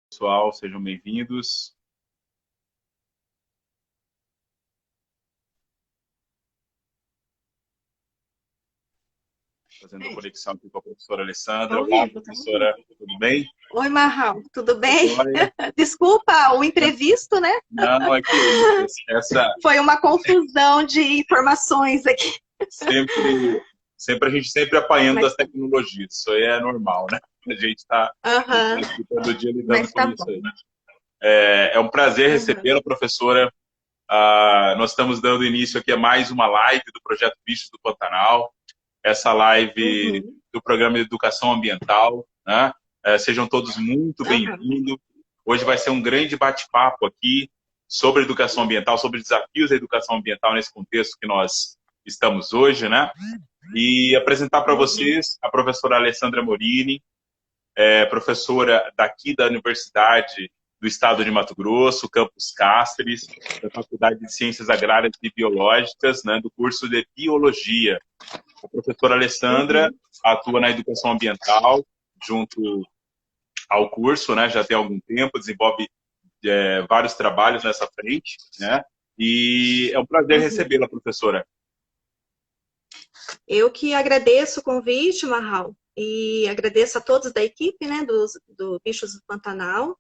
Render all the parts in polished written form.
Pessoal, sejam bem-vindos. Fazendo a conexão aqui com a professora Alessandra. Olá, professora, tudo bem? Oi, Marral, tudo bem? Joia? Desculpa o imprevisto, né? Não, é que é isso. Foi uma confusão de informações aqui. A gente sempre apanhando Mas, das tecnologias. Isso aí é normal, né? A gente está aqui todo dia lidando mas com tá isso bom. aí. É um prazer Aham, recebê-la, professora. Nós estamos dando início aqui a mais uma live do Projeto Bichos do Pantanal. Essa live uhum, do programa de educação ambiental, né? Sejam todos muito aham, bem-vindos. Hoje vai ser um grande bate-papo aqui sobre educação ambiental, sobre desafios da educação ambiental nesse contexto que nós estamos hoje, né? E apresentar para uhum, vocês a professora Alessandra Morini, professora daqui da Universidade do Estado de Mato Grosso, Campus Cáceres, da Faculdade de Ciências Agrárias e Biológicas, né, do curso de Biologia. A professora Alessandra uhum. atua na educação ambiental junto ao curso, né? Já tem algum tempo, desenvolve vários trabalhos nessa frente, né? E é um prazer Uhum. recebê-la, professora. Eu que agradeço o convite, Marral, e agradeço a todos da equipe, né, do Bichos do Pantanal,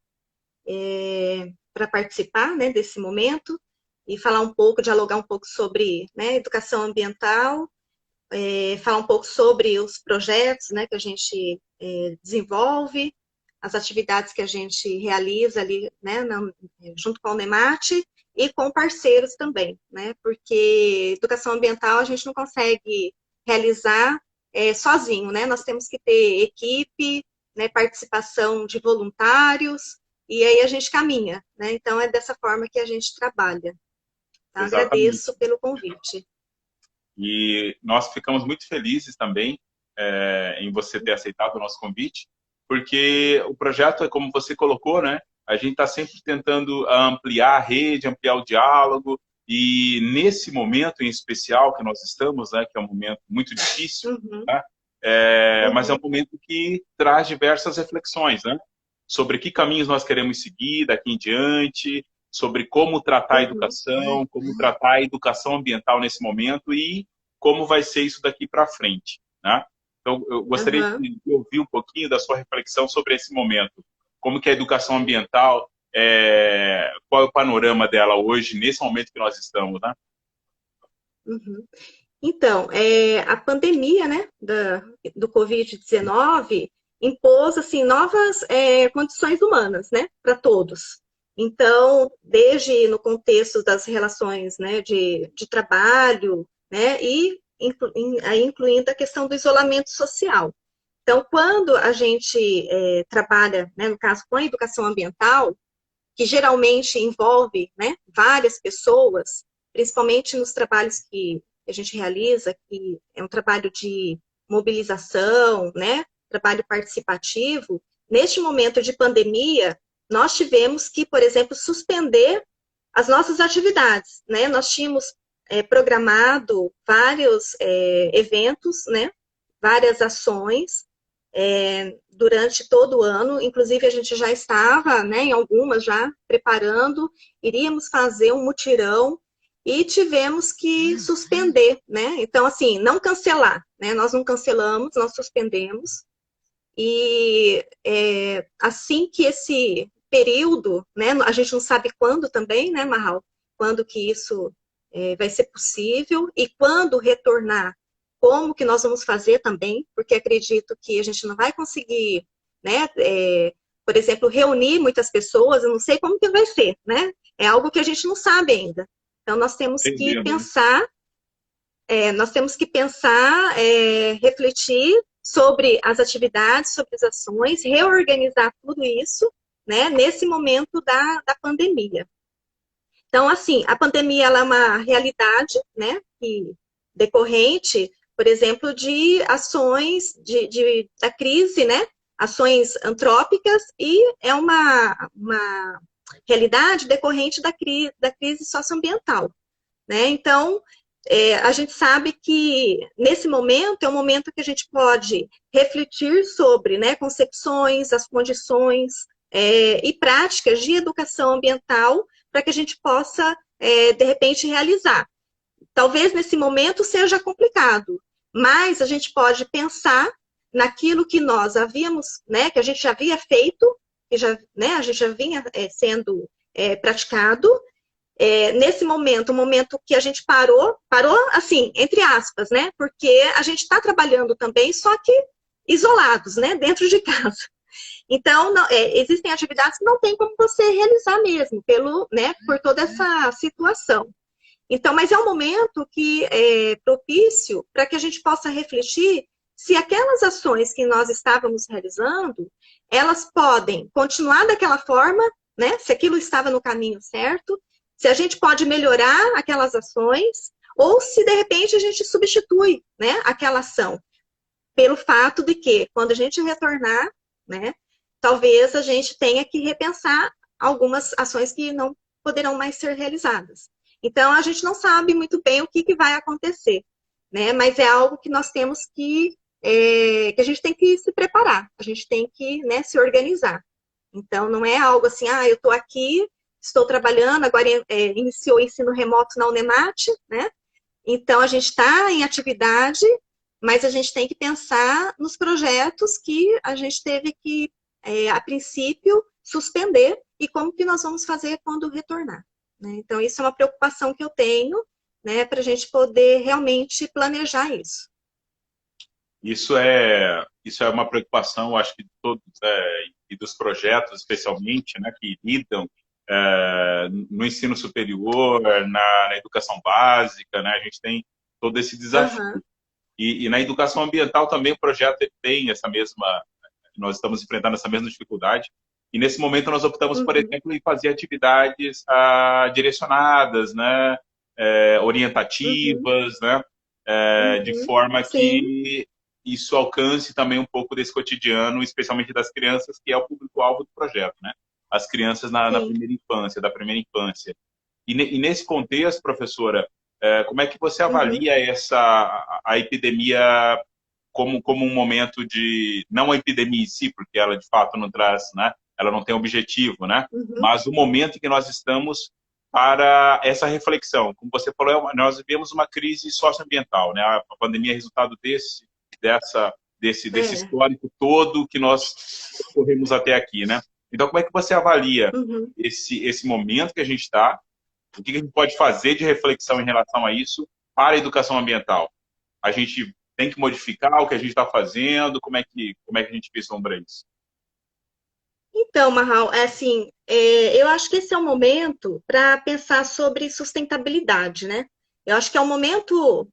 para participar, né, desse momento e falar um pouco, dialogar um pouco sobre, né, educação ambiental, falar um pouco sobre os projetos, né, que a gente desenvolve, as atividades que a gente realiza ali, né, junto com o NEMAT e com parceiros também, né, porque educação ambiental a gente não consegue realizar sozinho, né, nós temos que ter equipe, né, participação de voluntários, e aí a gente caminha, né, então é dessa forma que a gente trabalha. Então, Exatamente. agradeço pelo convite. E nós ficamos muito felizes também em você ter aceitado o nosso convite, porque o projeto é como você colocou, né? A gente está sempre tentando ampliar a rede, ampliar o diálogo, e nesse momento em especial que nós estamos, né, que é um momento muito difícil, Uhum, né? Mas é um uhum, momento que traz diversas reflexões, né? Sobre que caminhos nós queremos seguir daqui em diante, sobre como tratar a uhum. educação, como tratar a educação ambiental nesse momento e como vai ser isso daqui para frente, né? Então, eu gostaria Aham. de ouvir um pouquinho da sua reflexão sobre esse momento. Como que a educação ambiental, qual é o panorama dela hoje, nesse momento que nós estamos, né? Uhum. Então, a pandemia, né, do Covid-19 impôs, assim, novas condições humanas, né, para todos. Então, desde no contexto das relações, né, de trabalho, né, e aí incluindo a questão do isolamento social. Então, quando a gente trabalha, né, no caso, com a educação ambiental, que geralmente envolve, né, várias pessoas, principalmente nos trabalhos que a gente realiza, que é um trabalho de mobilização, né, trabalho participativo. Neste momento de pandemia, nós tivemos que, por exemplo, suspender as nossas atividades, né? Nós tínhamos programado vários eventos, né? Várias ações durante todo o ano, inclusive a gente já estava, né, em algumas já preparando, iríamos fazer um mutirão e tivemos que suspender, né? Então, assim, não cancelar, né? Nós não cancelamos, nós suspendemos. E assim que esse período, né? A gente não sabe quando também, né, Marral? Quando que isso vai ser possível e quando retornar, como que nós vamos fazer também, porque acredito que a gente não vai conseguir, né? Por exemplo, reunir muitas pessoas, eu não sei como que vai ser, né? É algo que a gente não sabe ainda. Então, Entendendo, né? nós temos que pensar, refletir sobre as atividades, sobre as ações, reorganizar tudo isso, né, nesse momento da pandemia. Então, assim, a pandemia ela é uma realidade, né, decorrente, por exemplo, de ações da crise, né, ações antrópicas, e é uma realidade decorrente da crise socioambiental, né? Então, a gente sabe que nesse momento é um momento que a gente pode refletir sobre, né, concepções, as condições, e práticas de educação ambiental para que a gente possa, de repente, realizar. Talvez nesse momento seja complicado, mas a gente pode pensar naquilo que nós havíamos, né, que a gente já havia feito, que já, né, a gente já vinha sendo praticado. Nesse momento, um momento que a gente parou assim, entre aspas, né, porque a gente está trabalhando também, só que isolados, né, dentro de casa. Então, não, existem atividades que não tem como você realizar mesmo, né, por toda essa situação. Então, mas é um momento que é propício para que a gente possa refletir se aquelas ações que nós estávamos realizando, elas podem continuar daquela forma, né? Se aquilo estava no caminho certo, se a gente pode melhorar aquelas ações, ou se de repente a gente substitui, né, aquela ação, pelo fato de que quando a gente retornar, né, talvez a gente tenha que repensar algumas ações que não poderão mais ser realizadas. Então, a gente não sabe muito bem o que vai acontecer, né? Mas é algo que nós temos que a gente tem que se preparar, a gente tem que, né, se organizar. Então, não é algo assim, eu estou aqui, estou trabalhando, agora iniciou o ensino remoto na Unemat, né? Então, a gente está em atividade, mas a gente tem que pensar nos projetos que a gente teve que, a princípio, suspender e como que nós vamos fazer quando retornar. Né? Então, isso é uma preocupação que eu tenho, né, para a gente poder realmente planejar isso. Isso é uma preocupação, acho que de todos, e dos projetos, especialmente, né, que lidam no ensino superior, na educação básica, né, a gente tem todo esse desafio. Uhum. E na educação ambiental também o projeto tem essa mesma, nós estamos enfrentando essa mesma dificuldade. E nesse momento nós optamos, por exemplo, em fazer atividades direcionadas, né, orientativas, né, de forma que isso alcance também um pouco desse cotidiano, especialmente das crianças, que é o público-alvo do projeto, né? As crianças na primeira infância, da primeira infância. E nesse contexto, professora, como é que você avalia a epidemia como um momento de, não a epidemia em si, porque ela de fato não traz, né? Ela não tem objetivo, né? Mas o momento em que nós estamos para essa reflexão. Como você falou, nós vivemos uma crise socioambiental, né? A pandemia é resultado desse histórico todo que nós corremos até aqui, né? Então, como é que você avalia esse momento que a gente está? O que a gente pode fazer de reflexão em relação a isso para a educação ambiental? A gente tem que modificar o que a gente está fazendo? Como é que a gente vislumbra isso? Então, Marral, assim, eu acho que esse é um momento para pensar sobre sustentabilidade, né? Eu acho que é um momento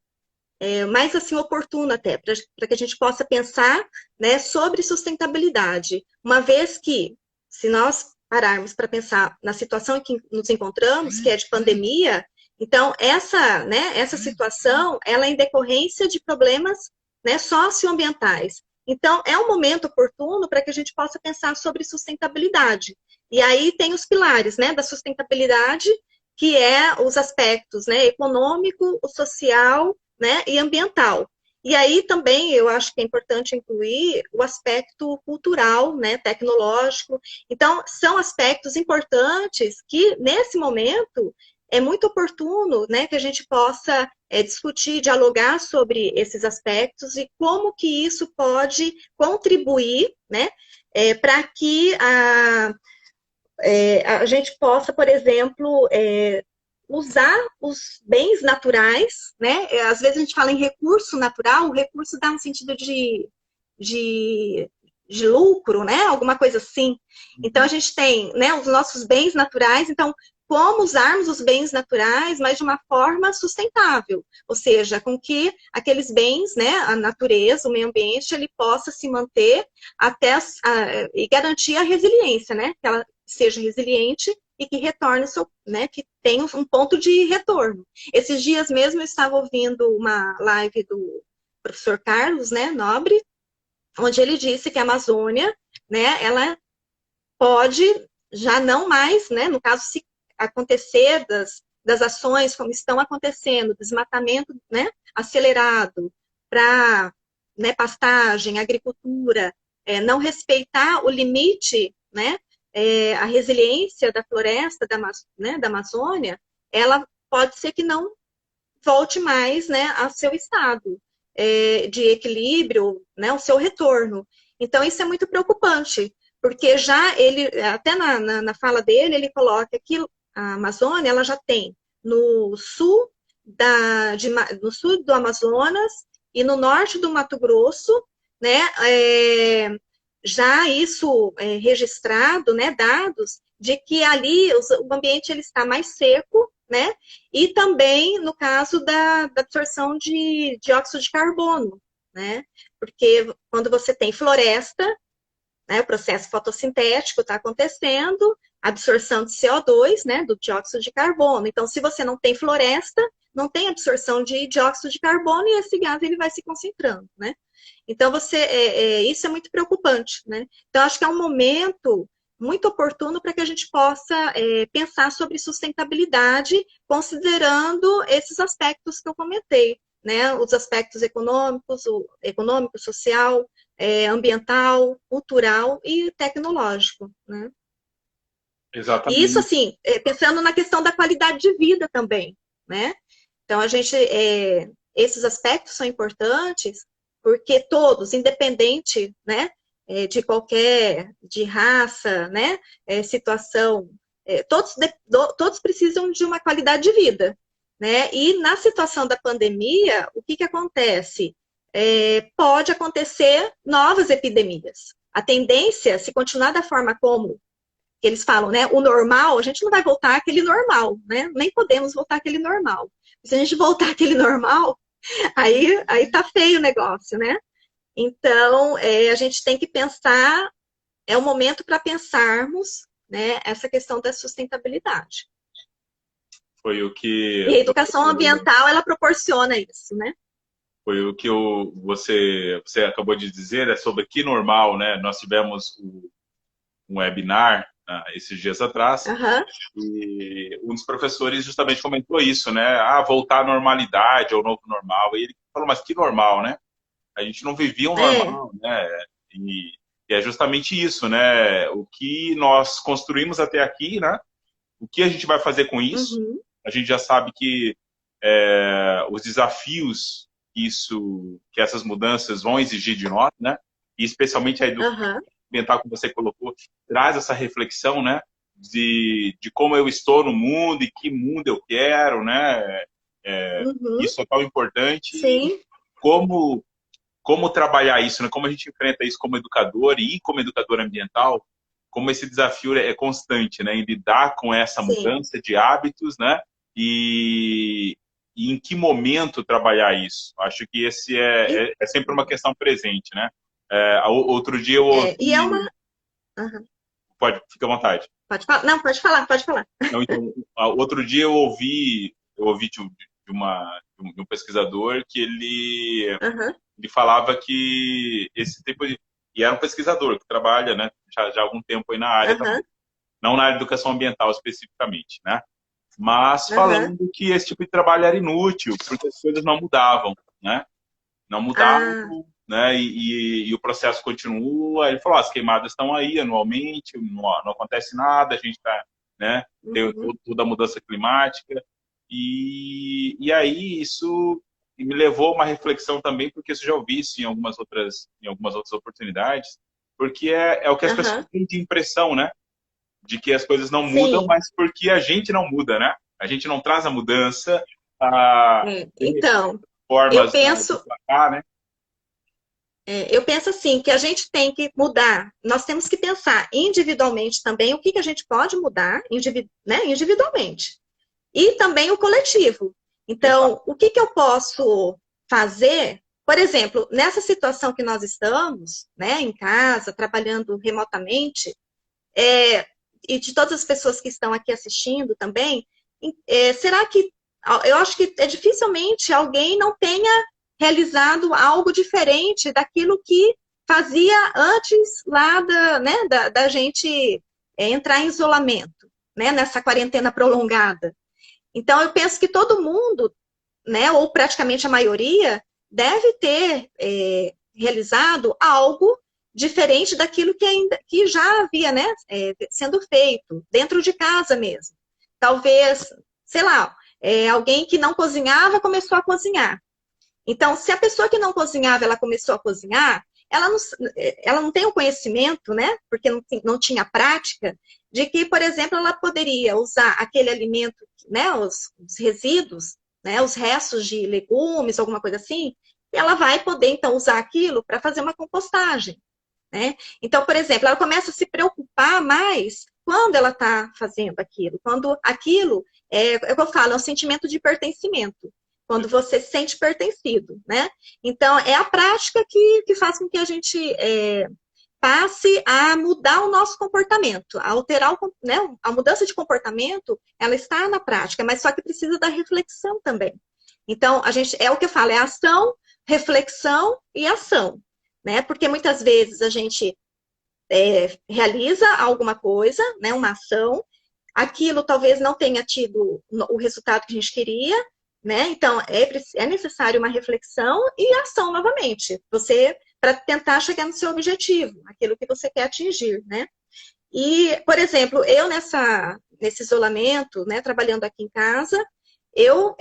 mais assim oportuno até para que a gente possa pensar, né, sobre sustentabilidade, uma vez que se nós pararmos para pensar na situação em que nos encontramos, que é de pandemia, então essa situação ela é em decorrência de problemas, né, socioambientais. Então é um momento oportuno para que a gente possa pensar sobre sustentabilidade. E aí tem os pilares, né, da sustentabilidade, que é os aspectos, né, econômico, o social, né, e ambiental. E aí também eu acho que é importante incluir o aspecto cultural, né, tecnológico. Então, são aspectos importantes que, nesse momento, é muito oportuno, né, que a gente possa discutir, dialogar sobre esses aspectos e como que isso pode contribuir, né, para que a gente possa, por exemplo, usar os bens naturais, né? Às vezes a gente fala em recurso natural, o recurso dá um sentido de lucro, né? Alguma coisa assim. Então a gente tem, né, os nossos bens naturais, então como usarmos os bens naturais, mas de uma forma sustentável, ou seja, com que aqueles bens, né, a natureza, o meio ambiente, ele possa se manter e garantir a resiliência, né? Que ela seja resiliente e que retorne, né, que tenha um ponto de retorno. Esses dias mesmo eu estava ouvindo uma live do professor Carlos, né, Nobre, onde ele disse que a Amazônia, né, ela pode já não mais, né, no caso, se acontecer das ações como estão acontecendo, desmatamento, né, acelerado para, né, pastagem, agricultura, não respeitar o limite, né, a resiliência da floresta né, da Amazônia, ela pode ser que não volte mais, né, ao seu estado de equilíbrio, né, o seu retorno. Então, isso é muito preocupante, porque já ele, até na fala dele, ele coloca que a Amazônia, ela já tem no sul, no sul do Amazonas e no norte do Mato Grosso, né, já isso registrado, né, dados de que ali o ambiente ele está mais seco, né, e também no caso da absorção de dióxido de carbono, né, porque quando você tem floresta, né, o processo fotossintético está acontecendo, absorção de CO2, né, do dióxido de carbono. Então, se você não tem floresta, não tem absorção de dióxido de carbono e esse gás ele vai se concentrando, né? Então, isso é muito preocupante, né? Então, acho que é um momento muito oportuno para que a gente possa pensar sobre sustentabilidade, considerando esses aspectos que eu comentei, né? Os aspectos econômicos, o econômico, social, ambiental, cultural e tecnológico, né? E isso, Exatamente. assim, pensando na questão da qualidade de vida também, né? Então, esses aspectos são importantes porque todos, independente, né, de raça, né, situação, todos precisam de uma qualidade de vida, né? E na situação da pandemia, o que acontece? Pode acontecer novas epidemias. A tendência, se continuar da forma como eles falam, né, o normal, a gente não vai voltar àquele normal, né? Nem podemos voltar àquele normal. Se a gente voltar àquele normal, aí tá feio o negócio, né? Então, a gente tem que pensar, é o momento para pensarmos, né, essa questão da sustentabilidade. Foi o que E a educação ambiental, ela proporciona isso, né? foi o que você acabou de dizer, é sobre que normal, né? Nós tivemos um webinar esses dias atrás, Uhum. e um dos professores justamente comentou isso, né? Ah, voltar à normalidade, ao novo normal. E ele falou, mas que normal, né? A gente não vivia um normal, né? E é justamente isso, né? O que nós construímos até aqui, né? O que a gente vai fazer com isso? Uhum. A gente já sabe que os desafios que essas mudanças vão exigir de nós, né? E especialmente a educação Uhum. ambiental que você colocou, traz essa reflexão, né? De como eu estou no mundo e que mundo eu quero, né? Uhum. Isso é tão importante e Sim. como trabalhar isso, né? Como a gente enfrenta isso como educador e como educador ambiental, como esse desafio é constante, né? Em lidar com essa Sim. mudança de hábitos, né? E em que momento trabalhar isso. Acho que esse é sempre uma questão presente, né? Outro dia eu E é ouvi... uma... Uhum. Fica à vontade. Pode falar? Não, pode falar, pode falar. Não, então, outro dia eu ouvi de um pesquisador que Uhum. ele falava que esse tipo de... E era um pesquisador que trabalha, né, já há algum tempo aí na área Uhum. também. Não na área de educação ambiental especificamente, né? Mas Uhum. falando que esse tipo de trabalho era inútil, porque as coisas não mudavam, né? Não mudavam, Ah, né? E o processo continua. Ele falou, as queimadas estão aí anualmente, não acontece nada, a gente está, né? Tem uhum. toda a mudança climática. E aí isso me levou a uma reflexão também, porque isso eu já ouvi isso em algumas outras oportunidades, porque é o que as pessoas Uhum. têm de impressão, né? De que as coisas não mudam, Sim. mas porque a gente não muda, né? A gente não traz a mudança, a Então, eu formas de penso, placar, né? eu penso assim, que a gente tem que mudar, nós temos que pensar individualmente também o que a gente pode mudar, né, individualmente. E também o coletivo. Exato. Então, o que eu posso fazer, por exemplo, nessa situação que nós estamos, né, em casa, trabalhando remotamente, e de todas as pessoas que estão aqui assistindo também, será que eu acho que dificilmente alguém não tenha realizado algo diferente daquilo que fazia antes lá da gente entrar em isolamento, né, nessa quarentena prolongada. Então, eu penso que todo mundo, né, ou praticamente a maioria, deve ter realizado algo diferente daquilo que já havia, né, sendo feito, dentro de casa mesmo. Talvez, sei lá, alguém que não cozinhava começou a cozinhar. Então, se a pessoa que não cozinhava, ela começou a cozinhar, ela não tem o conhecimento, né, porque não tinha prática, de que, por exemplo, ela poderia usar aquele alimento, né, os resíduos, né, os restos de legumes, alguma coisa assim, e ela vai poder, então, usar aquilo para fazer uma compostagem. Né? Então, por exemplo, ela começa a se preocupar mais quando ela está fazendo aquilo. Quando aquilo, é o que eu falo, é um sentimento de pertencimento. Quando você se sente pertencido, né? Então, é a prática que faz com que a gente passe a mudar o nosso comportamento, a alterar né? A mudança de comportamento, ela está na prática, mas só que precisa da reflexão também. Então, é o que eu falo, é ação, reflexão e ação. Né? Porque muitas vezes a gente realiza alguma coisa, né, uma ação, aquilo talvez não tenha tido o resultado que a gente queria, né? Então é necessário uma reflexão e ação novamente, para tentar chegar no seu objetivo, aquilo que você quer atingir, né? E, por exemplo, eu nesse isolamento, né, trabalhando aqui em casa, eu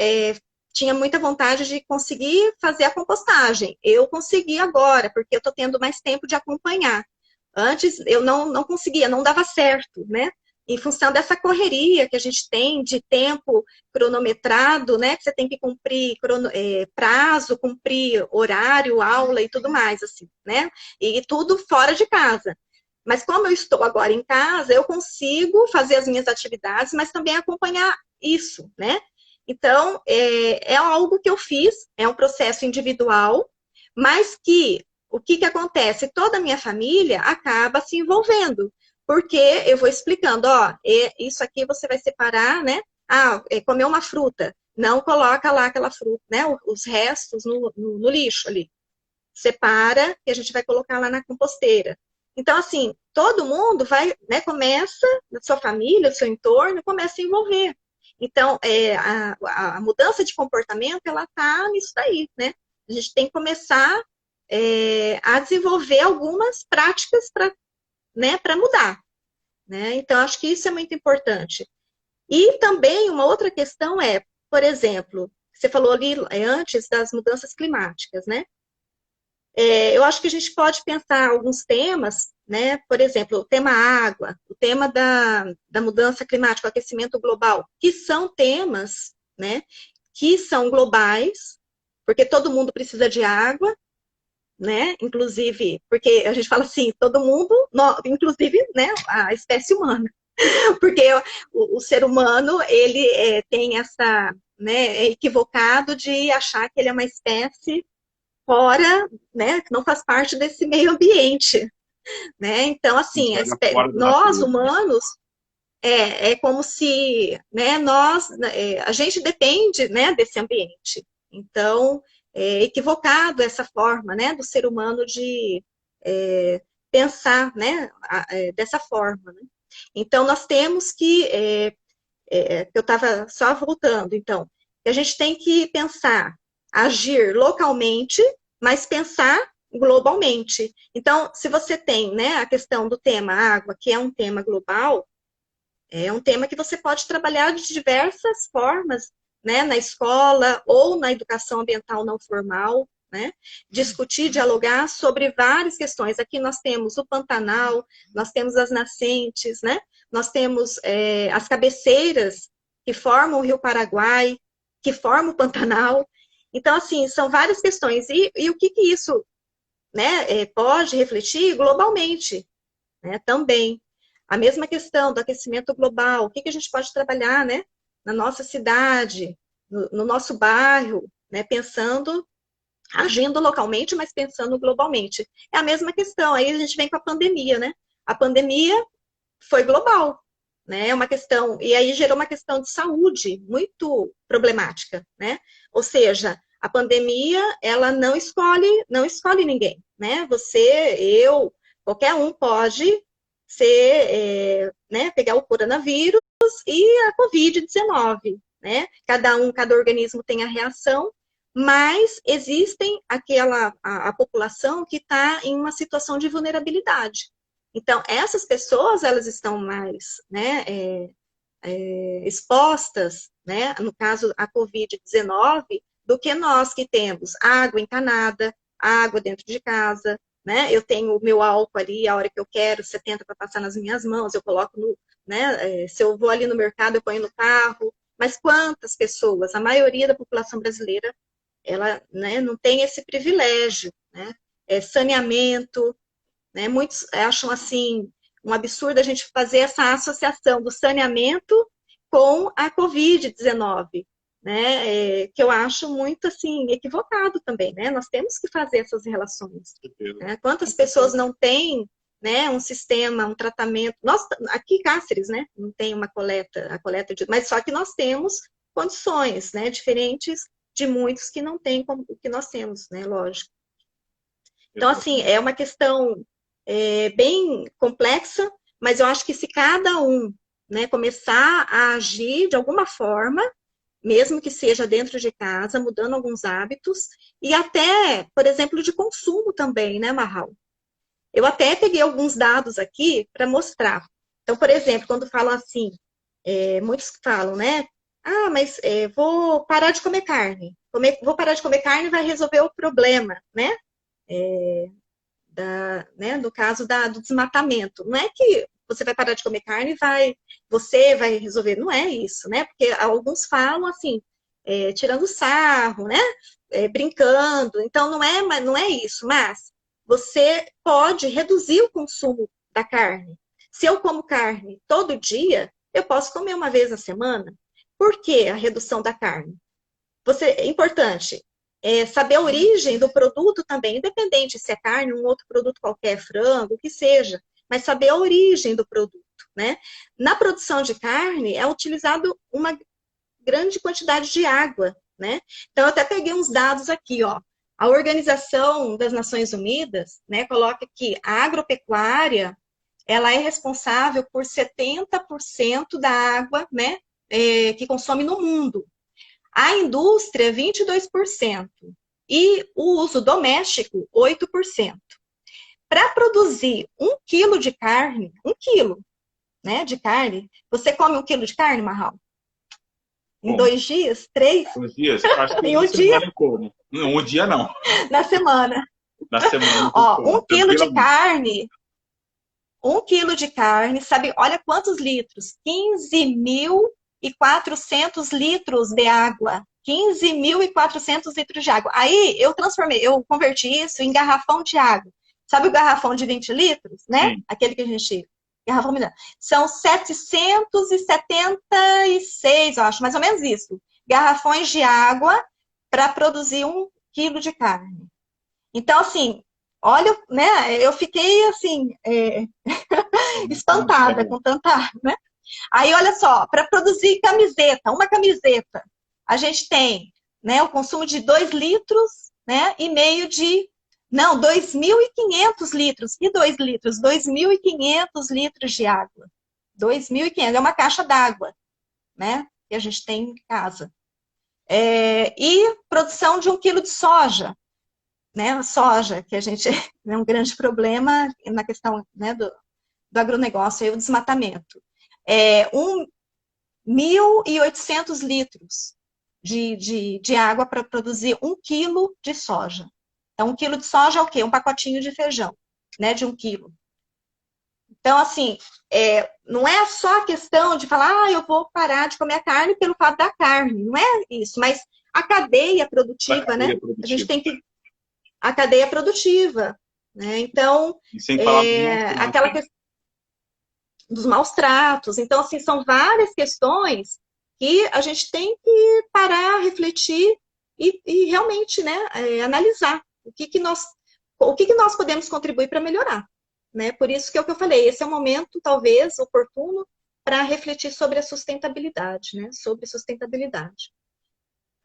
tinha muita vontade de conseguir fazer a compostagem. Eu consegui agora, porque eu estou tendo mais tempo de acompanhar. Antes eu não conseguia, não dava certo, né? Em função dessa correria que a gente tem de tempo cronometrado, né? Que você tem que cumprir prazo, cumprir horário, aula e tudo mais, assim, né? E tudo fora de casa. Mas como eu estou agora em casa, eu consigo fazer as minhas atividades, mas também acompanhar isso, né? Então, é algo que eu fiz, é um processo individual, mas o que acontece? Toda a minha família acaba se envolvendo, porque eu vou explicando, ó, isso aqui você vai separar, né? Comer uma fruta, não coloca lá aquela fruta, né? Os restos no lixo ali. Separa e a gente vai colocar lá na composteira. Então, assim, todo mundo vai, né, começa, na sua família, no seu entorno, começa a se envolver. Então, a mudança de comportamento, ela está nisso daí, né? A gente tem que começar a desenvolver algumas práticas para, né, para mudar. Né? Então, acho que isso é muito importante. E também uma outra questão por exemplo, você falou ali antes das mudanças climáticas, né? Eu acho que a gente pode pensar alguns temas, né? Por exemplo, o tema água, o tema da mudança climática, o aquecimento global, que são temas, né? Que são globais, porque todo mundo precisa de água, né? Inclusive, porque a gente fala assim, todo mundo, inclusive, né? A espécie humana, porque o ser humano ele tem essa, né? É equivocado de achar que ele é uma espécie fora, né, que não faz parte desse meio ambiente, né? Então, assim, nós humanos como se, né, a gente depende, né, desse ambiente. Então, é equivocado essa forma, né, do ser humano de pensar, né, dessa forma. Né? Então, nós temos que, eu estava só voltando, então, a gente tem que pensar, agir localmente, mas pensar globalmente. Então, se você tem, né, a questão do tema água, que é um tema global, é um tema que você pode trabalhar de diversas formas, né, na escola ou na educação ambiental não formal, né? Discutir, dialogar sobre várias questões. Aqui nós temos o Pantanal, nós temos as nascentes, né? Nós temos as cabeceiras que formam o Rio Paraguai, que formam o Pantanal. Então, assim, são várias questões. E o que isso, né, pode refletir globalmente, né, também. A mesma questão do aquecimento global, o que a gente pode trabalhar, né, na nossa cidade, no nosso bairro, né, pensando, agindo localmente, mas pensando globalmente. É a mesma questão, aí a gente vem com a pandemia, né? A pandemia foi global, né? É uma questão, e aí gerou uma questão de saúde muito problemática, né? Ou seja, a pandemia, ela não escolhe ninguém, né? Você, eu, qualquer um pode né, pegar o coronavírus e a Covid-19, né? Cada organismo tem a reação, mas existem a população que está em uma situação de vulnerabilidade. Então, essas pessoas, elas estão mais, né, expostas, né, no caso, a Covid-19, do que nós que temos água encanada, água dentro de casa, né, eu tenho o meu álcool ali, a hora que eu quero, 70 para passar nas minhas mãos, eu coloco no, né, se eu vou ali no mercado, eu ponho no carro, mas quantas pessoas, a maioria da população brasileira, ela, né, não tem esse privilégio, né, saneamento, né, muitos acham assim, um absurdo a gente fazer essa associação do saneamento com a Covid-19, né? Que eu acho muito assim equivocado também, né? Nós temos que fazer essas relações. Né? Quantas pessoas não têm, né, um sistema, um tratamento? Nós aqui Cáceres, né? Não tem uma a coleta de, mas só que nós temos condições, né? Diferentes de muitos que não têm como o que nós temos, né? Lógico. Então, assim, é uma questão bem complexa, mas eu acho que se cada um, né, começar a agir de alguma forma, mesmo que seja dentro de casa, mudando alguns hábitos, e até, por exemplo, de consumo também, né, Marral? Eu até peguei alguns dados aqui para mostrar. Então, por exemplo, quando falam assim, muitos falam, né? Ah, mas vou parar de comer carne. Vou parar de comer carne vai resolver o problema, né? Né, no caso do desmatamento. Não é que você vai parar de comer carne e você vai resolver. Não é isso, né? Porque alguns falam assim, tirando sarro, né? Brincando. Então, não é isso. Mas você pode reduzir o consumo da carne. Se eu como carne todo dia, eu posso comer uma vez na semana. Por que a redução da carne? É importante saber a origem do produto também, independente se é carne, um outro produto qualquer, frango, o que seja, mas saber a origem do produto, né? Na produção de carne é utilizado uma grande quantidade de água, né? Então eu até peguei uns dados aqui, ó. A Organização das Nações Unidas, né, coloca que a agropecuária, ela é responsável por 70% da água, né, que consome no mundo. A indústria, 22%. E o uso doméstico, 8%. Para produzir 1 quilo de carne, 1 quilo, né, de carne, você come 1 quilo de carne, Marral? Em 2 dias? 3? 2 dias? Acho que em uma um dia? semana como. Não, um dia não. Na semana. Na semana. Ó, 1 quilo de carne, 1 quilo de carne, sabe, olha quantos litros? 15.400 litros de água. 15.400 litros de água. Aí eu converti isso em garrafão de água. Sabe o garrafão de 20 litros, né? Sim. Aquele que a gente... Garrafão melhor. São 776, eu acho, mais ou menos isso. Garrafões de água para produzir 1 quilo de carne. Então, assim, olha, né? Eu fiquei, assim, espantada com tanta, né? Aí, olha só, para produzir camiseta, uma camiseta, a gente tem, né, o consumo de 2 litros, né, e meio de... Não, 2.500 litros. E 2 litros? 2.500 litros de água. 2.500, é uma caixa d'água, né, que a gente tem em casa. E produção de 1 quilo de soja, né, a soja, que a gente é um grande problema na questão, né, do agronegócio, o desmatamento. 1.800 litros de água para produzir 1 quilo de soja. Então, 1 quilo de soja é o quê? Um pacotinho de feijão, né? De 1 quilo. Então, assim, não é só a questão de falar, eu vou parar de comer a carne pelo fato da carne. Não é isso, mas a cadeia produtiva, né? A gente tem que... A cadeia produtiva, né? Então, e sem falar aquela questão dos maus tratos. Então, assim, são várias questões que a gente tem que parar, refletir e realmente, né, analisar o que nós podemos contribuir para melhorar. Né? Por isso que é o que eu falei, esse é um momento, talvez, oportuno para refletir sobre a sustentabilidade, né? Sobre sustentabilidade.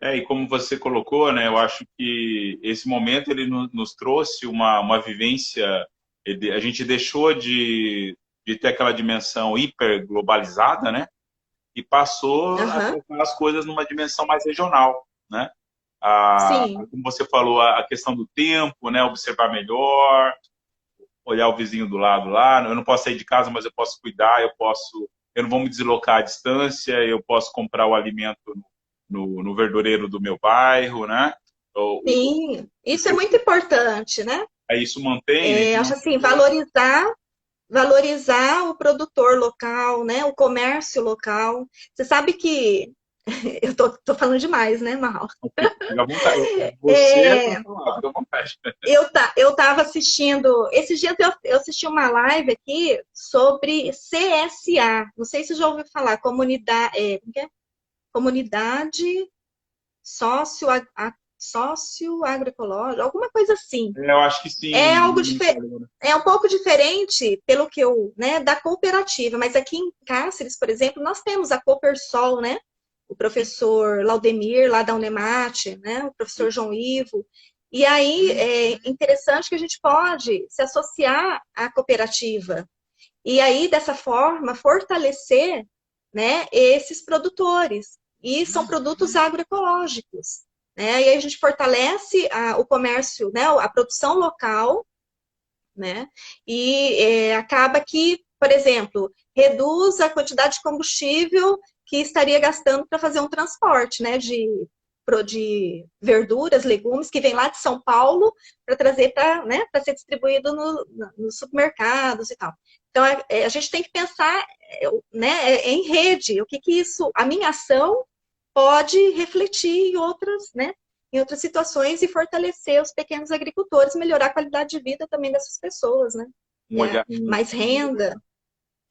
E como você colocou, né, eu acho que esse momento ele nos trouxe uma vivência, a gente deixou de ter aquela dimensão hiperglobalizada, né, e passou a colocar as coisas numa dimensão mais regional, né? Sim. como você falou, a questão do tempo, né? Observar melhor, olhar o vizinho do lado lá. Eu não posso sair de casa, mas eu posso cuidar, eu não vou me deslocar à distância, eu posso comprar o alimento no verdureiro do meu bairro, né? Sim, O isso é seu, muito importante, né? aí isso mantém, a gente Acho assim, valorizar o produtor local, né? O comércio local. Você sabe que eu tô falando demais, né, Mal? fica à vontade. Você é para É, falar, fica à vontade. eu tava assistindo, esses dias eu assisti uma live aqui sobre CSA. Não sei se você já ouviu falar, como que é? Comunidade sócio, sócio agroecológico, alguma coisa assim. Eu acho que É sim. algo é um pouco diferente, pelo que eu, né, da cooperativa, mas aqui em Cáceres, por exemplo, nós temos a Copersol, né? O professor Laudemir, lá da Unemate, né? O professor João Ivo. E aí é interessante que a gente pode se associar à cooperativa. E aí, dessa forma, fortalecer, né, esses produtores. E são produtos agroecológicos. Né? E aí a gente fortalece o comércio, né, a produção local, né? E acaba que, por exemplo, reduz a quantidade de combustível que estaria gastando para fazer um transporte, né? De verduras, legumes que vem lá de São Paulo para trazer para, né, para ser distribuído nos supermercados e tal. Então a gente tem que pensar, né, em rede. O que isso, a minha ação pode refletir em outras, né, em outras situações e fortalecer os pequenos agricultores, melhorar a qualidade de vida também dessas pessoas, né? Um olhar, Mais renda,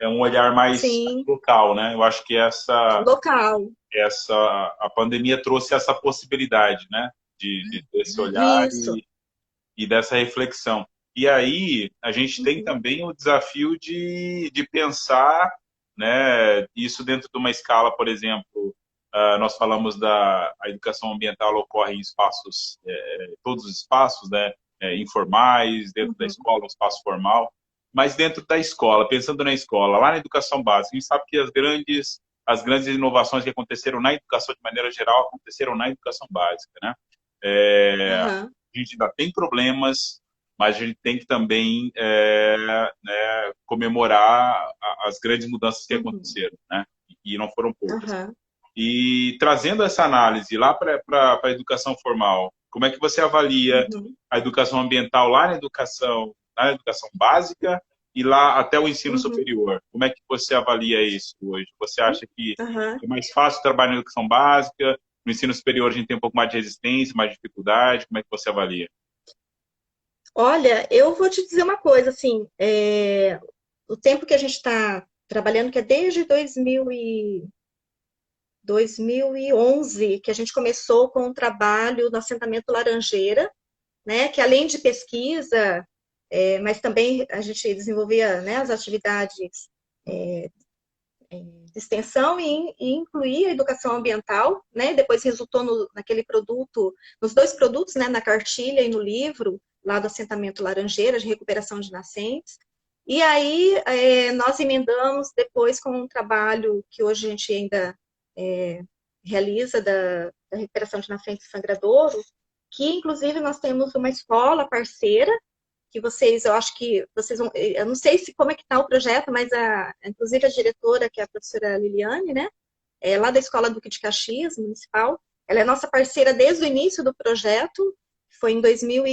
um olhar mais sim, local, né? Eu acho que local. essa a pandemia trouxe essa possibilidade, né? De desse olhar Isso. e dessa reflexão. E aí a gente tem Uhum, também o desafio de pensar, né? Isso dentro de uma escala, por exemplo, nós falamos da a educação ambiental ocorre em espaços, todos os espaços, né? Informais, dentro da uhum, escola, um espaço formal, mas dentro da escola, pensando na escola, lá na educação básica, a gente sabe que as grandes inovações que aconteceram na educação de maneira geral aconteceram na educação básica, né? uhum, A gente ainda tem problemas, mas a gente tem que também né, comemorar as grandes mudanças que uhum, aconteceram, né? E não foram poucas. uhum, E trazendo essa análise lá para a educação formal, como é que você avalia uhum, a educação ambiental lá na educação básica e lá até o ensino uhum, superior? Como é que você avalia isso hoje? Você acha que uhum. é mais fácil trabalhar na educação básica? No ensino superior a gente tem um pouco mais de resistência, mais dificuldade? Como é que você avalia? Olha, eu vou te dizer uma coisa, assim, o tempo que a gente está trabalhando, que é desde 2011, que a gente começou com o trabalho no assentamento Laranjeira, né, que além de pesquisa, mas também a gente desenvolvia, né, as atividades de extensão e incluir a educação ambiental, né, depois resultou naquele produto, nos dois produtos, né, na cartilha e no livro, lá do assentamento Laranjeira, de recuperação de nascentes. E aí nós emendamos depois com um trabalho que hoje a gente ainda realiza da recuperação de nascentes e sangradouro, que inclusive nós temos uma escola parceira que vocês, eu acho que vocês vão, eu não sei se como é que está o projeto, mas inclusive a diretora, que é a professora Liliane, né, lá da Escola Duque de Caxias, municipal, ela é nossa parceira desde o início do projeto, foi em 2000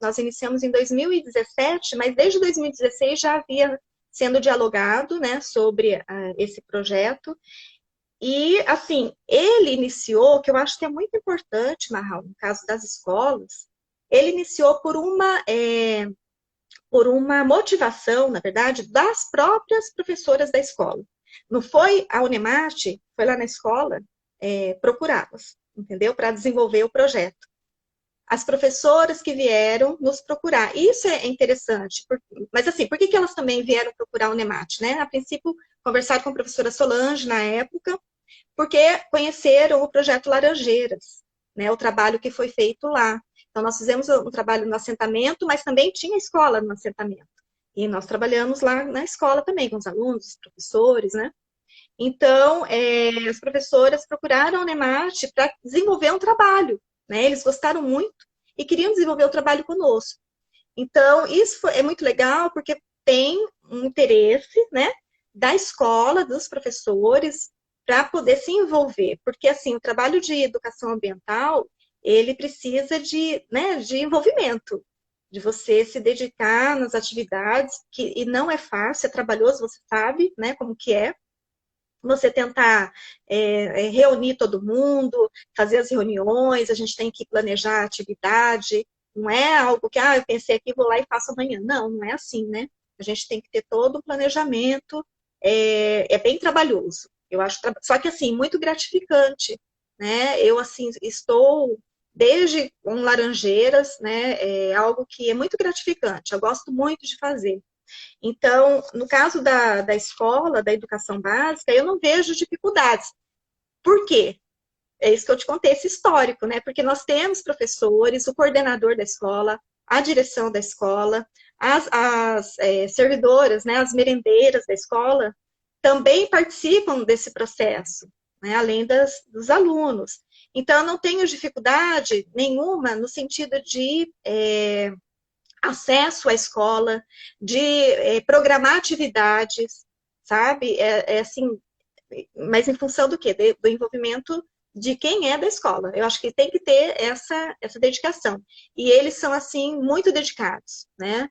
nós iniciamos em 2017, mas desde 2016 já havia sendo dialogado, né, sobre esse projeto. E, assim, ele iniciou, que eu acho que é muito importante, Marral, no caso das escolas, ele iniciou por uma motivação, na verdade, das próprias professoras da escola. Não foi a Unemate, foi lá na escola procurá-las, entendeu? Para desenvolver o projeto. As professoras que vieram nos procurar. Isso é interessante. Mas, assim, por que elas também vieram procurar a Unemate, né? A princípio, conversaram com a professora Solange na época, porque conheceram o projeto Laranjeiras, né, o trabalho que foi feito lá. Então, nós fizemos um trabalho no assentamento, mas também tinha escola no assentamento. E nós trabalhamos lá na escola também, com os alunos, os professores, né? Então, as professoras procuraram a Unemate para desenvolver um trabalho, né? Eles gostaram muito e queriam desenvolver o trabalho conosco. Então, isso é muito legal, porque tem um interesse, né, da escola, dos professores, para poder se envolver. Porque, assim, o trabalho de educação ambiental, ele precisa de, né, de envolvimento, de você se dedicar nas atividades, e não é fácil, é trabalhoso, você sabe, né, como que é. Você tentar reunir todo mundo, fazer as reuniões, a gente tem que planejar a atividade, não é algo que, eu pensei aqui, vou lá e faço amanhã. Não, não é assim, né? A gente tem que ter todo um planejamento, é bem trabalhoso. Eu acho, só que assim, muito gratificante, né? Eu, assim, estou desde com laranjeiras, né? É algo que é muito gratificante, eu gosto muito de fazer. Então, no caso da escola, da educação básica, eu não vejo dificuldades. Por quê? É isso que eu te contei, esse histórico, né? Porque nós temos professores, o coordenador da escola, a direção da escola, as servidoras, né, as merendeiras da escola, também participam desse processo, né, além dos alunos. Então, eu não tenho dificuldade nenhuma no sentido de acesso à escola, de programar atividades, sabe? Assim, mas em função do quê? Do envolvimento de quem é da escola. Eu acho que tem que ter essa dedicação. E eles são, assim, muito dedicados, né?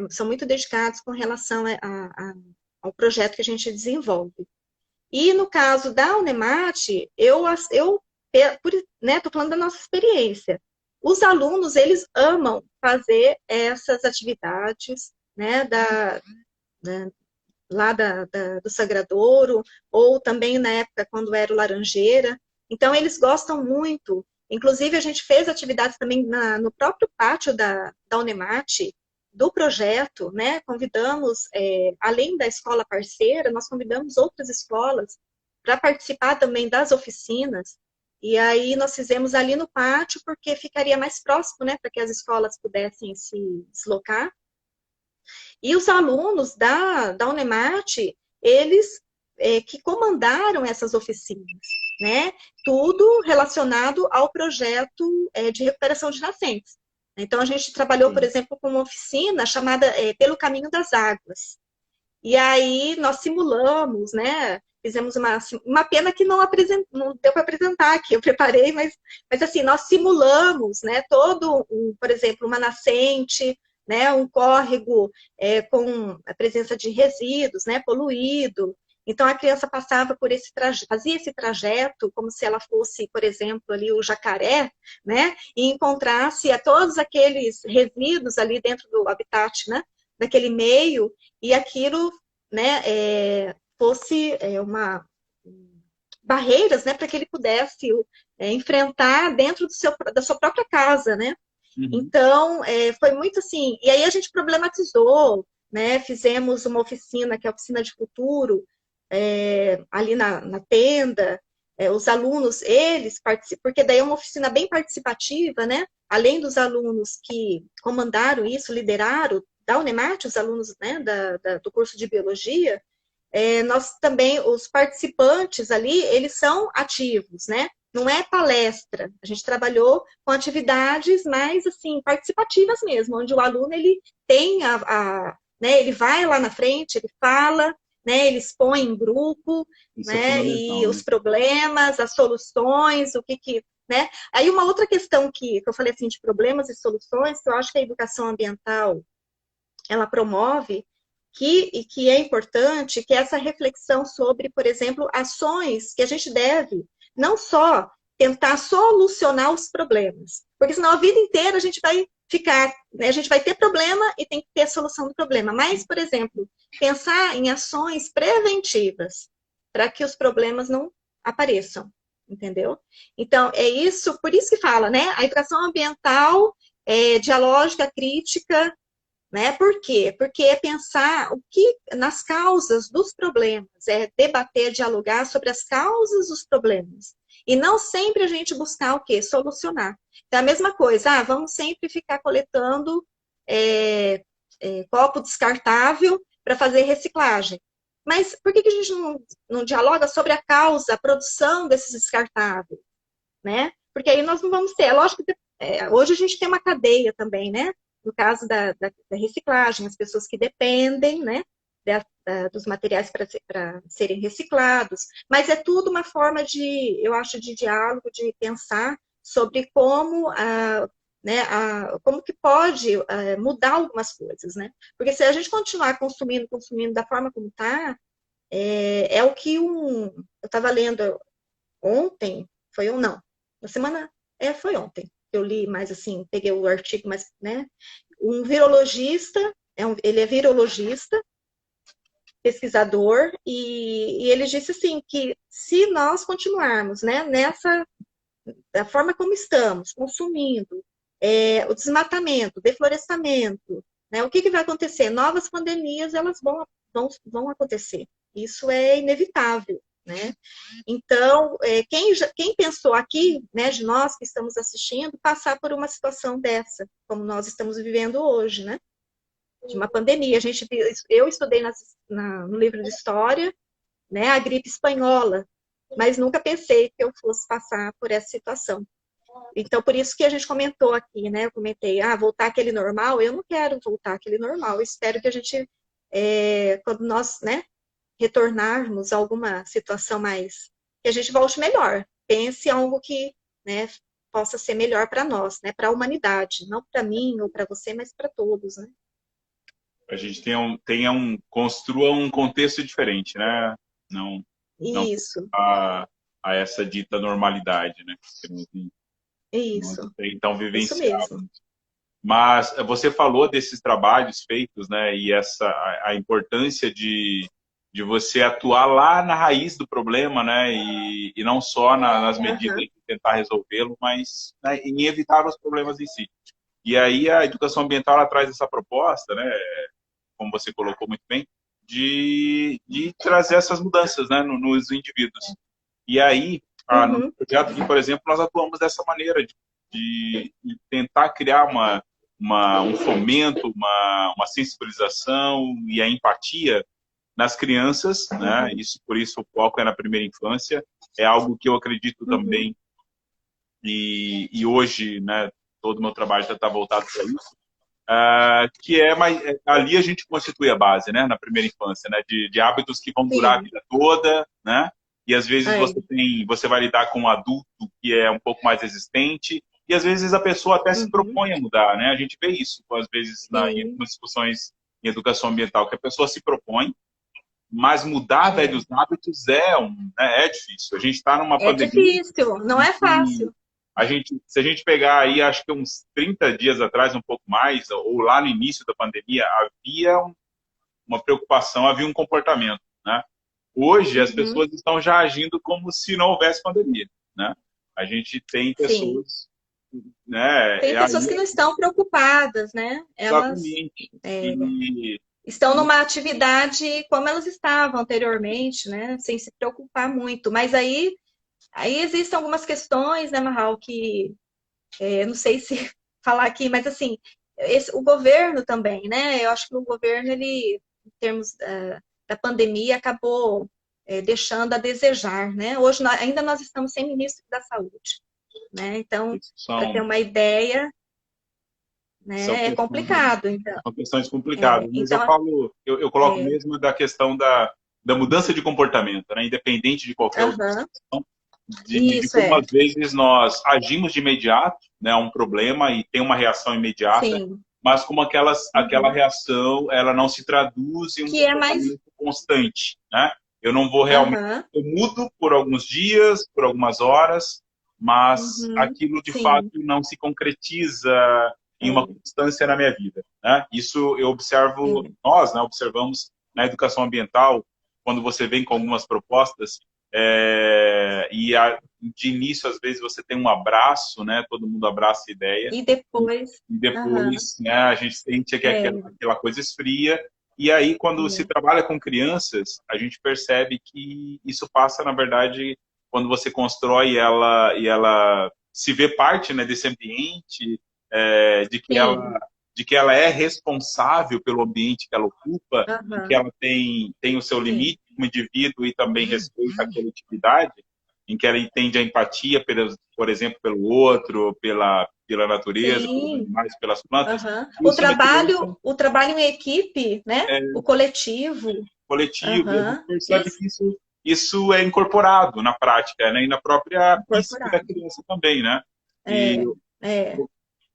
São muito dedicados com relação ao projeto que a gente desenvolve. E no caso da Unemate, né, tô falando da nossa experiência. Os alunos, eles amam fazer essas atividades, né, lá do Sagradouro, ou também na época quando era o Laranjeira. Então, eles gostam muito. Inclusive, a gente fez atividades também no próprio pátio da Unemate, do projeto, né? Convidamos, além da escola parceira, nós convidamos outras escolas para participar também das oficinas. E aí nós fizemos ali no pátio, porque ficaria mais próximo, né? Para que as escolas pudessem se deslocar. E os alunos da Unemate, eles que comandaram essas oficinas, né? Tudo relacionado ao projeto de recuperação de nascentes. Então, a gente trabalhou, por exemplo, com uma oficina chamada Pelo Caminho das Águas. E aí, nós simulamos, né? Fizemos uma pena que não deu para apresentar aqui, eu preparei, mas assim, nós simulamos, né? Por exemplo, uma nascente, né, um córrego com a presença de resíduos, né, poluído. Então, a criança passava por fazia esse trajeto como se ela fosse, por exemplo, ali o jacaré, né, e encontrasse todos aqueles resíduos ali dentro do habitat, né, daquele meio, e aquilo, né, fosse barreiras, né, para que ele pudesse enfrentar dentro da sua própria casa, né. Uhum. Então, foi muito assim, e aí a gente problematizou, né, fizemos uma oficina, que é a oficina de futuro, ali na tenda, os alunos, eles participam, porque daí é uma oficina bem participativa, né, além dos alunos que comandaram isso, lideraram, da Unemate, os alunos, né, do curso de Biologia, nós também, os participantes ali, eles são ativos, né, não é palestra, a gente trabalhou com atividades mais, assim, participativas mesmo, onde o aluno, ele tem né, ele vai lá na frente, ele fala, né, ele expõe em grupo, isso, né, e os problemas, as soluções, né. Aí uma outra questão que eu falei, assim, de problemas e soluções, que eu acho que a educação ambiental, ela promove, que é importante, que é essa reflexão sobre, por exemplo, ações que a gente deve não só tentar solucionar os problemas, porque senão a vida inteira a gente vai ficar, né, a gente vai ter problema e tem que ter a solução do problema, mas, por exemplo, pensar em ações preventivas para que os problemas não apareçam, entendeu? Então, por isso que fala, né, a educação ambiental dialógica, crítica, né? Por quê? Porque é pensar nas causas dos problemas, é debater, dialogar sobre as causas dos problemas. E não sempre a gente buscar o quê? Solucionar. Então, a mesma coisa, vamos sempre ficar coletando copo descartável para fazer reciclagem. Mas por que a gente não dialoga sobre a causa, a produção desses descartáveis? Né? Porque aí nós não vamos ter. É lógico que hoje a gente tem uma cadeia também, né? No caso da reciclagem, as pessoas que dependem, né? Dos materiais para serem reciclados, mas é tudo uma forma de, eu acho, de diálogo, de pensar sobre como né, como que pode mudar algumas coisas, né? Porque se a gente continuar consumindo da forma como está, é o que eu estava lendo ontem, foi ou não? Na semana, foi ontem. Eu li mais assim, peguei o artigo, mas, né? Um virologista, ele é virologista, pesquisador, e ele disse assim que se nós continuarmos, né, da forma como estamos, consumindo, o desmatamento, deflorestamento, né, o que vai acontecer? Novas pandemias, elas vão acontecer. Isso é inevitável, né? Então, quem pensou aqui, né, de nós que estamos assistindo, passar por uma situação dessa, como nós estamos vivendo hoje, né? De uma pandemia. Eu estudei no livro de história, né, a gripe espanhola, mas nunca pensei que eu fosse passar por essa situação. Então, por isso que a gente comentou aqui, né? Eu comentei, voltar àquele normal. Eu não quero voltar àquele normal. Eu espero que a gente, quando nós, né, retornarmos a alguma situação mais, que a gente volte melhor. Pense em algo que, né, possa ser melhor para nós, né, para a humanidade, não para mim ou para você, mas para todos, né? A gente construa um contexto diferente, né? Não, não Isso, a essa dita normalidade, né? isso, Então isso vivenciar. mesmo. Mas você falou desses trabalhos feitos, né? E a importância de você atuar lá na raiz do problema, né? E não só nas medidas de tentar resolvê-lo, mas, né, em evitar os problemas em si. E aí a educação ambiental ela traz essa proposta, né? Como você colocou muito bem, de trazer essas mudanças, né? Nos indivíduos. E aí, no projeto aqui, por exemplo, nós atuamos dessa maneira, de tentar criar um fomento, uma sensibilização e a empatia nas crianças, né? Por isso o foco é na primeira infância. É algo que eu acredito também, e hoje, né, todo o meu trabalho já está voltado para isso, ali a gente constitui a base, né, na primeira infância, né, de hábitos que vão durar a vida toda, né? E às vezes você vai lidar com um adulto que é um pouco mais resistente, e às vezes a pessoa até se propõe a mudar, né? A gente vê isso, às vezes, em discussões em educação ambiental, que a pessoa se propõe, mas mudar velhos hábitos é difícil. A gente está numa pandemia. É difícil, não é fácil. Se a gente pegar aí, acho que uns 30 dias atrás, um pouco mais, ou lá no início da pandemia, havia uma preocupação, havia um comportamento, né? Hoje, as pessoas estão já agindo como se não houvesse pandemia, né? A gente tem pessoas... Né, tem pessoas que não estão preocupadas, né? Elas estão numa atividade como elas estavam anteriormente, né? Sem se preocupar muito. Mas aí existem algumas questões, né, Marral, que não sei se falar aqui, mas assim, o governo também, né? Eu acho que o governo, ele, em termos da pandemia, acabou deixando a desejar, né? Hoje ainda nós estamos sem ministro da Saúde, né? Então, para ter uma ideia, né, é complicado. Então, são questões complicadas, mas então, eu coloco mesmo da questão da mudança de comportamento, né? Independente de qualquer situação, de como às vezes nós agimos de imediato, né, a um problema e tem uma reação imediata, mas como aquela reação ela não se traduz em um comportamento constante, né? Eu não vou realmente, eu mudo por alguns dias, por algumas horas, mas aquilo de fato não se concretiza em uma constância na minha vida, né? Isso eu observo, nós, né, observamos na educação ambiental, quando você vem com algumas propostas, de início, às vezes, você tem um abraço, né? Todo mundo abraça a ideia. E depois, né, a gente sente que aquela coisa esfria. E aí, quando se trabalha com crianças, a gente percebe que isso passa, na verdade, quando você constrói e ela se vê parte, né, desse ambiente, de que ela é responsável pelo ambiente que ela ocupa, de que ela tem o seu limite como indivíduo e também respeita a coletividade. em que ela entende a empatia, por exemplo, pelo outro, pela natureza, pelos Sim. animais, pelas plantas. Aham. Isso na criança O trabalho em equipe, né? é O coletivo. coletivo, e a gente Aham. percebe Isso, que isso é incorporado na prática, né? E na própria psique da incorporado. criança também, né? E É, é.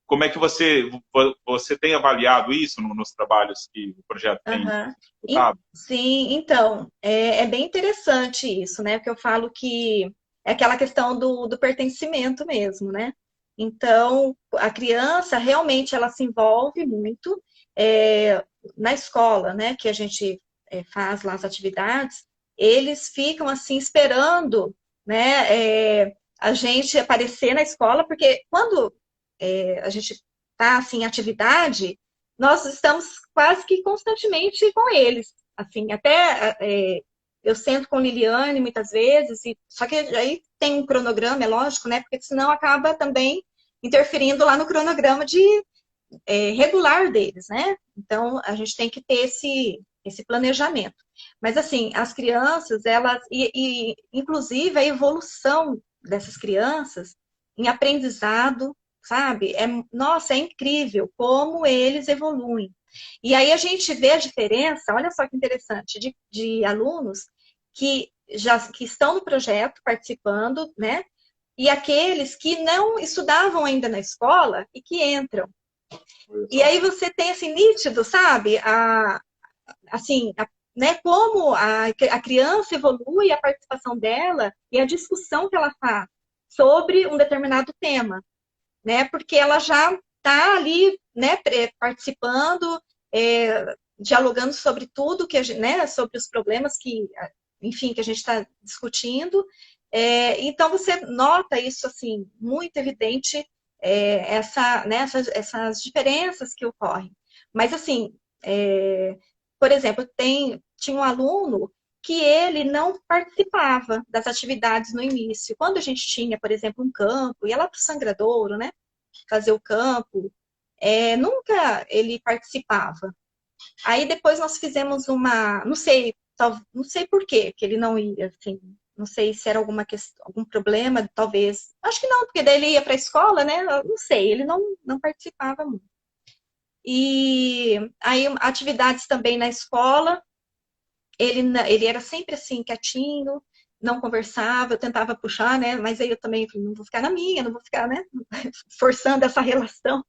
como é que você tem avaliado isso nos trabalhos que o projeto tem Aham. executado? Sim, então, é bem interessante isso, né? Porque eu falo que é aquela questão do pertencimento mesmo, né? Então, a criança realmente ela se envolve muito na escola, né? Que a gente faz lá as atividades, eles ficam assim esperando, né? A gente aparecer na escola, porque quando a gente está assim em atividade, nós estamos quase que constantemente com eles. Assim, até eu sento com Liliane muitas vezes, só que aí tem um cronograma, é lógico, né? Porque senão acaba também interferindo lá no cronograma de regular deles, né? Então a gente tem que ter esse planejamento. Mas assim, as crianças, elas, inclusive a evolução dessas crianças em aprendizado, sabe? Nossa, é incrível como eles evoluem. E aí a gente vê a diferença, olha só que interessante, de alunos que estão no projeto participando, né? E aqueles que não estudavam ainda na escola e que entram. Olha E só. aí você tem assim nítido, sabe? Assim, né, como a criança evolui a participação dela e a discussão que ela faz sobre um determinado tema, né? Porque ela já está ali, né, participando, dialogando sobre tudo que a gente, né, sobre os problemas que, enfim, que a gente está discutindo. Então você nota isso assim muito evidente, né, essas diferenças que ocorrem. Mas assim, por exemplo, tinha um aluno que ele não participava das atividades no início. Quando a gente tinha, por exemplo, um campo, ia lá para o Sangradouro, né? Fazer o campo, nunca ele participava. Aí depois nós fizemos não sei, não sei por quê que ele não ia, assim, não sei se era alguma questão, algum problema, talvez. Acho que não, porque daí ele ia para a escola, né? Eu não sei, ele não participava muito. E aí atividades também na escola, ele era sempre assim, quietinho, não conversava, eu tentava puxar, né? Mas aí eu também não vou ficar na minha, não vou ficar, né? Forçando essa relação.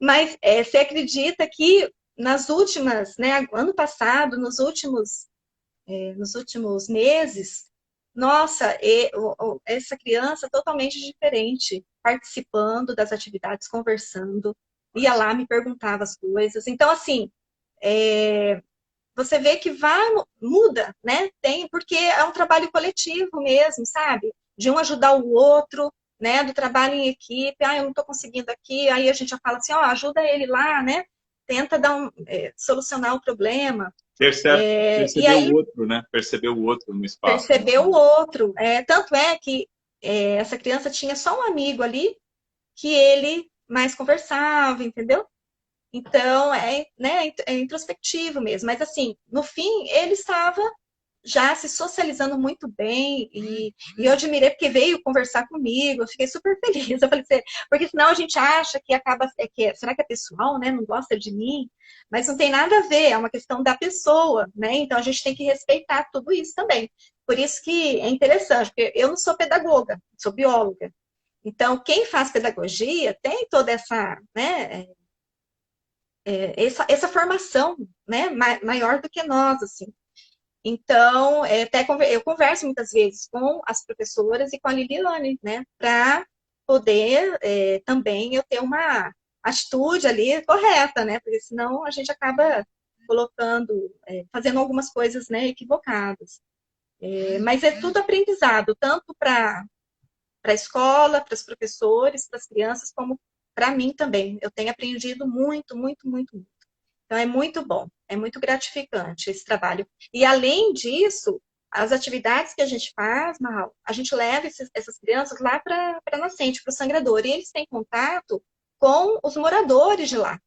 Mas você acredita que nas últimas, né? Ano passado, nos últimos meses, nossa, essa criança totalmente diferente, participando das atividades, conversando, ia lá, me perguntava as coisas. Então, assim, você vê que muda, né? Porque é um trabalho coletivo mesmo, sabe? De um ajudar o outro, né? Do trabalho em equipe, eu não estou conseguindo aqui, aí a gente já fala assim, ajuda ele lá, né? Tenta solucionar o problema. E Perceber o aí outro, né? Perceber o outro no espaço, né? perceber o outro. Tanto é que essa criança tinha só um amigo ali que ele mais conversava, entendeu? Então, né, é introspectivo mesmo. Mas, assim, no fim, ele estava já se socializando muito bem e eu admirei porque veio conversar comigo, eu fiquei super feliz. Eu falei, porque senão a gente acha que acaba, será que é pessoal, né? Não gosta de mim? Mas não tem nada a ver, é uma questão da pessoa, né? Então a gente tem que respeitar tudo isso também. Por isso que é interessante, porque eu não sou pedagoga, sou bióloga. Então, quem faz pedagogia tem toda né, essa formação, né, maior do que nós, assim. Então, até eu converso muitas vezes com as professoras e com a Liliane, né, para poder também eu ter uma atitude ali correta, né, porque senão a gente acaba colocando, fazendo algumas coisas, né, equivocadas. Mas é tudo aprendizado, tanto para a escola, para os professores, para as crianças, como para mim também. Eu tenho aprendido muito, muito, muito, muito. Então, é muito bom, é muito gratificante esse trabalho. E, além disso, as atividades que a gente faz, Mal, a gente leva essas crianças lá para a nascente, para o sangrador, e eles têm contato com os moradores de lá.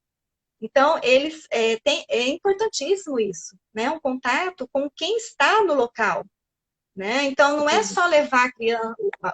Então, é importantíssimo isso, né? Um contato com quem está no local. né? Então, não é só levar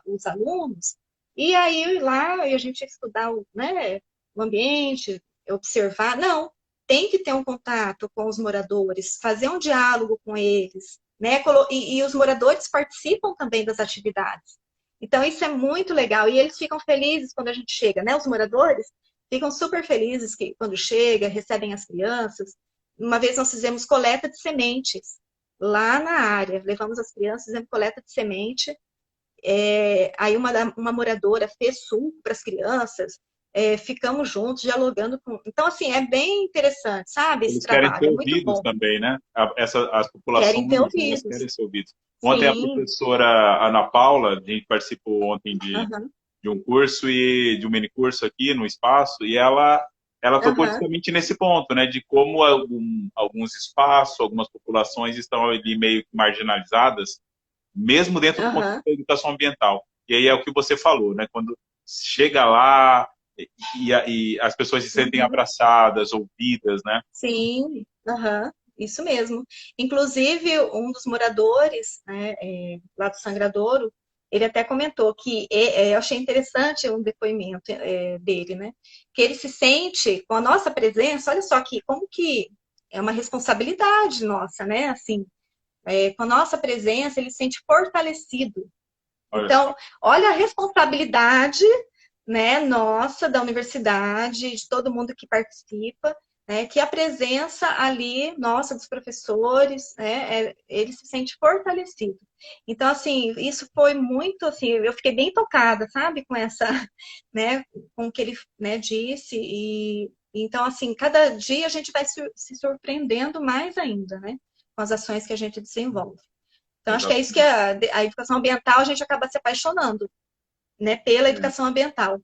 os alunos e aí lá e a gente estudar né, o ambiente, observar. Não, tem que ter um contato com os moradores, fazer um diálogo com eles, né? E os moradores participam também das atividades. Então, isso é muito legal. E eles ficam felizes quando a gente chega, né? Os moradores ficam super felizes que quando chega, recebem as crianças. Uma vez nós fizemos coleta de sementes lá na área. Levamos as crianças, fizemos coleta de semente. Aí uma moradora fez suco para as crianças. Ficamos juntos, dialogando com... Então, assim, é bem interessante, sabe? Esse Eles querem ser trabalho, é muito ouvidos bom. também, né? As Querem populações, ter elas ouvidos. querem ser ouvidas. Ontem a Sim. professora Ana Paula, a gente participou ontem Aham. de um curso e de um mini curso aqui no espaço, e ela tocou Aham. justamente nesse ponto, né? De como alguns espaços, algumas populações estão ali meio que marginalizadas, mesmo dentro do contexto Aham. da educação ambiental. E aí é o que você falou, né? Quando chega lá e as pessoas se sentem Uhum. abraçadas, ouvidas, né? Sim, aham, isso mesmo. Inclusive, um dos moradores, né, lá do Sangradouro, ele até comentou que eu achei interessante um depoimento dele, né? Que ele se sente com a nossa presença, olha só que como que é uma responsabilidade nossa, né? Assim, com a nossa presença, ele se sente fortalecido. Olha só. Então, olha a responsabilidade, né, nossa, da universidade, de todo mundo que participa, né, que a presença ali, nossa, dos professores, né, ele se sente fortalecido. Então, assim, isso foi muito, assim, eu fiquei bem tocada, sabe, com essa, né, com o que ele, né, disse, e então, assim, cada dia a gente vai se surpreendendo mais ainda, né, com as ações que a gente desenvolve. Então, acho que é isso que Exatamente. a educação ambiental, a gente acaba se apaixonando, né, pela É, educação ambiental.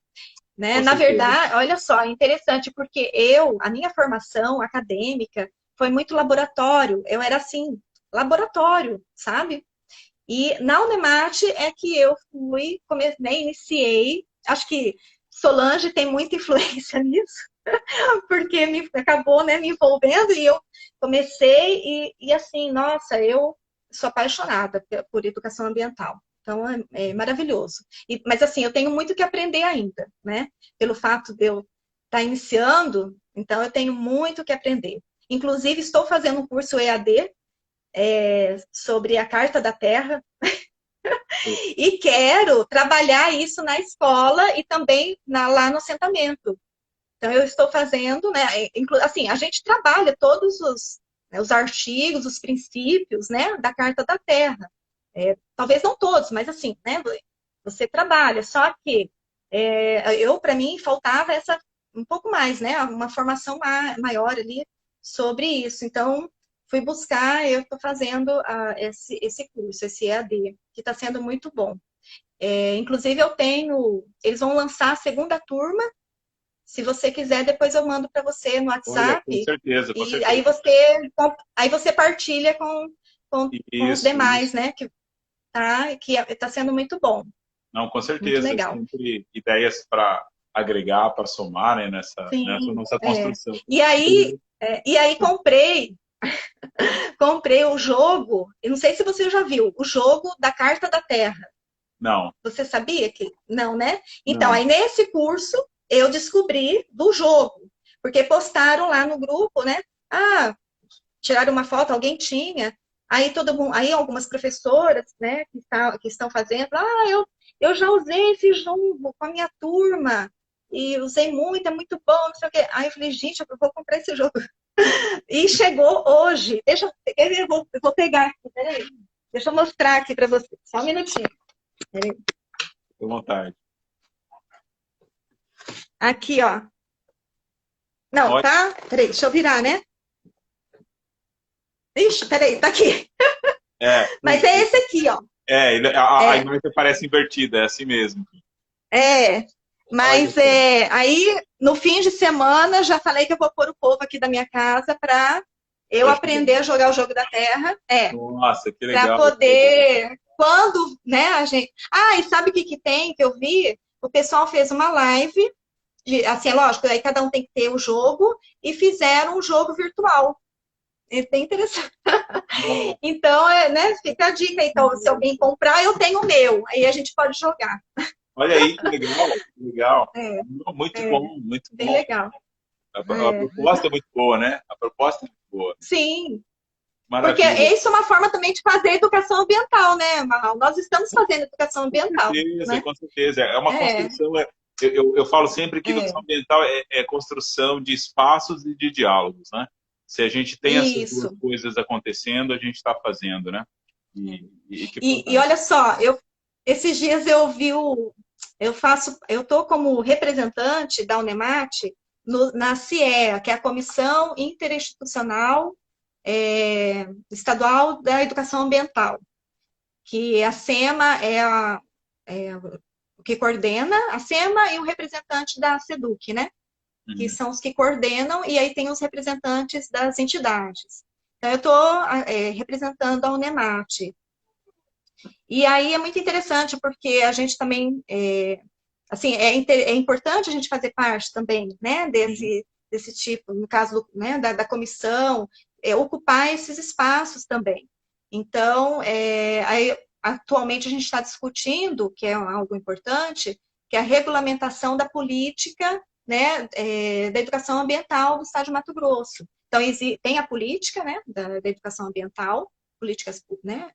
Né? com Na certeza. verdade, olha só, é interessante, porque a minha formação acadêmica foi muito laboratório. Eu era assim, laboratório, sabe? E na Unemate é que eu né, iniciei, acho que Solange tem muita influência nisso, porque acabou, né, me envolvendo e eu comecei e assim, nossa, eu sou apaixonada por educação ambiental. Então, é maravilhoso. Mas, assim, eu tenho muito que aprender ainda, né? Pelo fato de eu estar iniciando, então eu tenho muito que aprender. Inclusive, estou fazendo um curso EAD sobre a Carta da Terra e quero trabalhar isso na escola e também lá no assentamento. Então, eu estou fazendo, né? Assim, a gente trabalha todos os artigos, os princípios, né, da Carta da Terra. Talvez não todos, mas assim, né? Você trabalha. Só que para mim, faltava um pouco mais, né? Uma formação maior ali sobre isso. Então, fui buscar, eu estou fazendo esse curso, esse EAD, que está sendo muito bom. Inclusive, eles vão lançar a segunda turma. Se você quiser, depois eu mando para você no Olha, com WhatsApp certeza, com e certeza. aí você partilha com os Isso, demais, isso. né? Que tá sendo muito bom, Não, com muito certeza. legal. Sempre ideias para agregar, para somar, né, nessa Sim, nossa construção. e aí comprei o jogo, eu não sei se você já viu, o jogo da Carta da Terra. Não, Você sabia que? Não, né? Então, não. aí nesse curso eu descobri do jogo, porque postaram lá no grupo, né? Ah, tiraram uma foto, alguém tinha. Aí todo mundo, aí algumas professoras, né, que estão fazendo, eu já usei esse jogo com a minha turma e usei muito, é muito bom, não sei o quê. Aí eu falei, gente, eu vou comprar esse jogo. E chegou hoje. Eu vou pegar aqui, peraí. Deixa eu mostrar aqui para você. Só um minutinho. Peraí. Fique à vontade. Aqui, ó. Não, Olha, tá? Peraí, deixa eu virar, né? Ixi, peraí, tá aqui. é, Mas é esse aqui, ó. a É, imagem parece invertida, é assim mesmo. é. Olha Mas só. aí, no fim de semana, já falei que eu vou pôr o povo aqui da minha casa para eu Pra aprender jogar. a jogar o jogo da terra. Nossa, que Para legal, que legal. poder. Quando, né, a gente. Ah, e sabe o que que tem que eu vi? O pessoal fez uma live, assim, é lógico, aí cada um tem que ter o jogo, e fizeram um jogo virtual. É bem interessante. Então, né, fica a dica. Então, se alguém comprar, eu tenho o meu. Aí a gente pode jogar. Olha aí, que legal, que legal. É, Muito é, bom, muito bem bom. legal. A É. proposta é muito boa, né? A proposta é muito boa. Sim, porque Maravilha. isso é uma forma também de fazer educação ambiental, né, Marral? Nós estamos fazendo educação ambiental, né? Com certeza. É uma É, construção. Eu falo sempre que é, educação ambiental é construção de espaços e de diálogos, né? Se a gente tem essas duas isso. coisas acontecendo, a gente está fazendo, né? E que E fantástico. olha só, esses dias eu tô como representante da Unemate na CIEA, que é a Comissão Interinstitucional Estadual da Educação Ambiental, que a SEMA é o que coordena, a SEMA e o representante da SEDUC, né? Que Uhum. são os que coordenam, e aí tem os representantes das entidades. Então, eu estou representando a Unemate. E aí é muito interessante, porque a gente também, assim, é importante a gente fazer parte também, né, desse tipo, no caso, né, da comissão, ocupar esses espaços também. Então, aí, atualmente a gente está discutindo, que é algo importante, que é a regulamentação da política, né, da educação ambiental do Estado de Mato Grosso. Então, tem a política, né, da educação ambiental, políticas, né,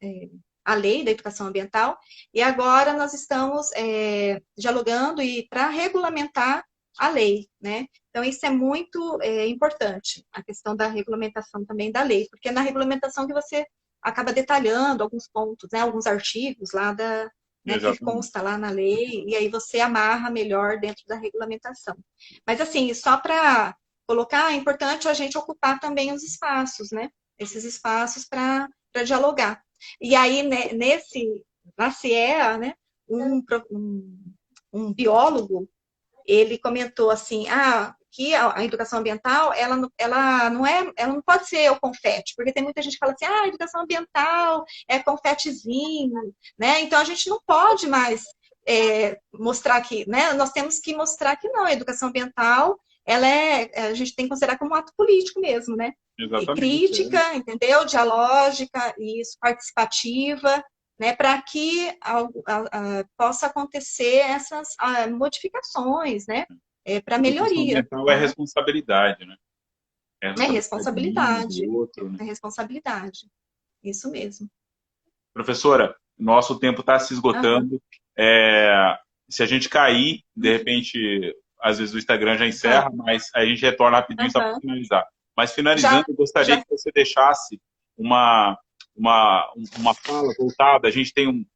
a lei da educação ambiental, e agora nós estamos dialogando e para regulamentar a lei, né? Então, isso é muito importante, a questão da regulamentação também da lei, porque é na regulamentação que você acaba detalhando alguns pontos, né, alguns artigos lá né, que Exatamente. consta lá na lei, e aí você amarra melhor dentro da regulamentação. Mas, assim, só para colocar, é importante a gente ocupar também os espaços, né? Esses espaços para dialogar. E aí, né, na CIEA, né, um biólogo, ele comentou assim, que a educação ambiental, ela não pode ser o confete, porque tem muita gente que fala assim, a educação ambiental é confetezinho, né? Então a gente não pode mais mostrar que, né? Nós temos que mostrar que não, a educação ambiental, a gente tem que considerar como um ato político mesmo, né? E Exatamente. crítica, entendeu? Dialógica, isso, participativa, né, para que possa acontecer essas modificações, né, para Educação melhoria. ambiental é Né? responsabilidade, né? É É responsabilidade minha, do responsabilidade, outro, né? é responsabilidade, isso mesmo. Professora, nosso tempo está se Aham, esgotando. Se a gente cair, de repente, às vezes o Instagram já encerra, ah, mas a gente retorna rapidinho só para aham. finalizar. Mas finalizando, Já, eu gostaria já, que você deixasse uma, uma fala voltada. A gente tem um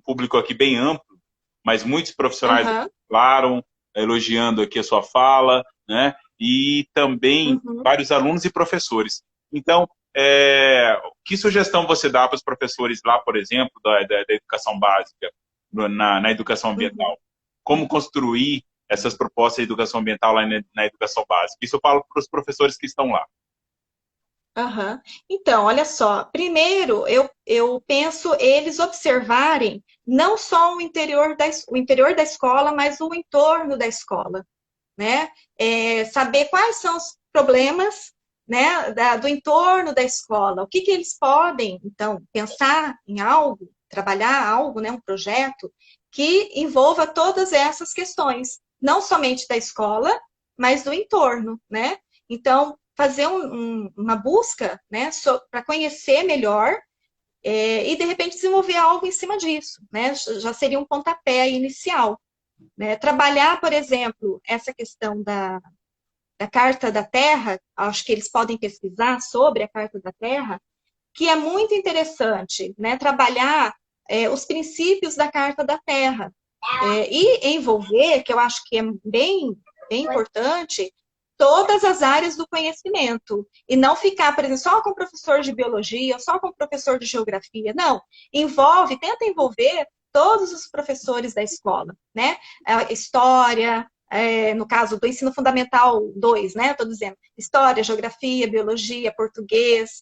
público aqui bem amplo, mas muitos profissionais aham, falaram, elogiando aqui a sua fala, né? E também uhum, vários alunos e professores. Então, que sugestão você dá para os professores lá, por exemplo, da educação básica, na educação uhum. ambiental? Como construir essas propostas de educação ambiental lá na educação básica? Isso eu falo para os professores que estão lá. Aham. Então, olha só. Primeiro, eu penso eles observarem não só o interior da escola, mas o entorno da escola, né? Saber quais são os problemas, né, do entorno da escola. O que que eles podem, então, pensar em algo, trabalhar algo, né, um projeto que envolva todas essas questões, não somente da escola, mas do entorno, né? Então, fazer uma busca, né, para conhecer melhor e, de repente, desenvolver algo em cima disso, né? Já seria um pontapé inicial, né? Trabalhar, por exemplo, essa questão da Carta da Terra, acho que eles podem pesquisar sobre a Carta da Terra, que é muito interessante, né? Trabalhar os princípios da Carta da Terra e envolver, que eu acho que é bem importante, todas as áreas do conhecimento. E não ficar, por exemplo, só com o professor de biologia, só com o professor de geografia. Não. Tenta envolver todos os professores da escola, né? História, no caso do ensino fundamental 2, né? Estou dizendo, história, geografia, biologia, português,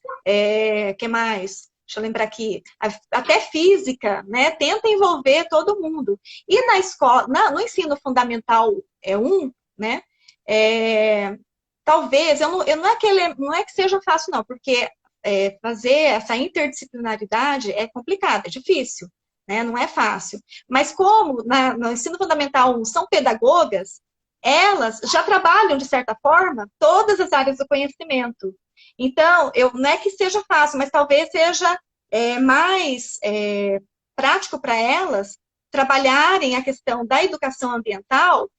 que mais? Deixa eu lembrar aqui, até física, né? Tenta envolver todo mundo. E na escola, no ensino fundamental 1, né? Talvez, não é que seja fácil, não, porque fazer essa interdisciplinaridade é complicado, é difícil, né? Não é fácil. Mas como no ensino fundamental 1 são pedagogas, elas já trabalham, de certa forma, todas as áreas do conhecimento. Então, não é que seja fácil, mas talvez seja mais prático para elas trabalharem a questão da educação ambiental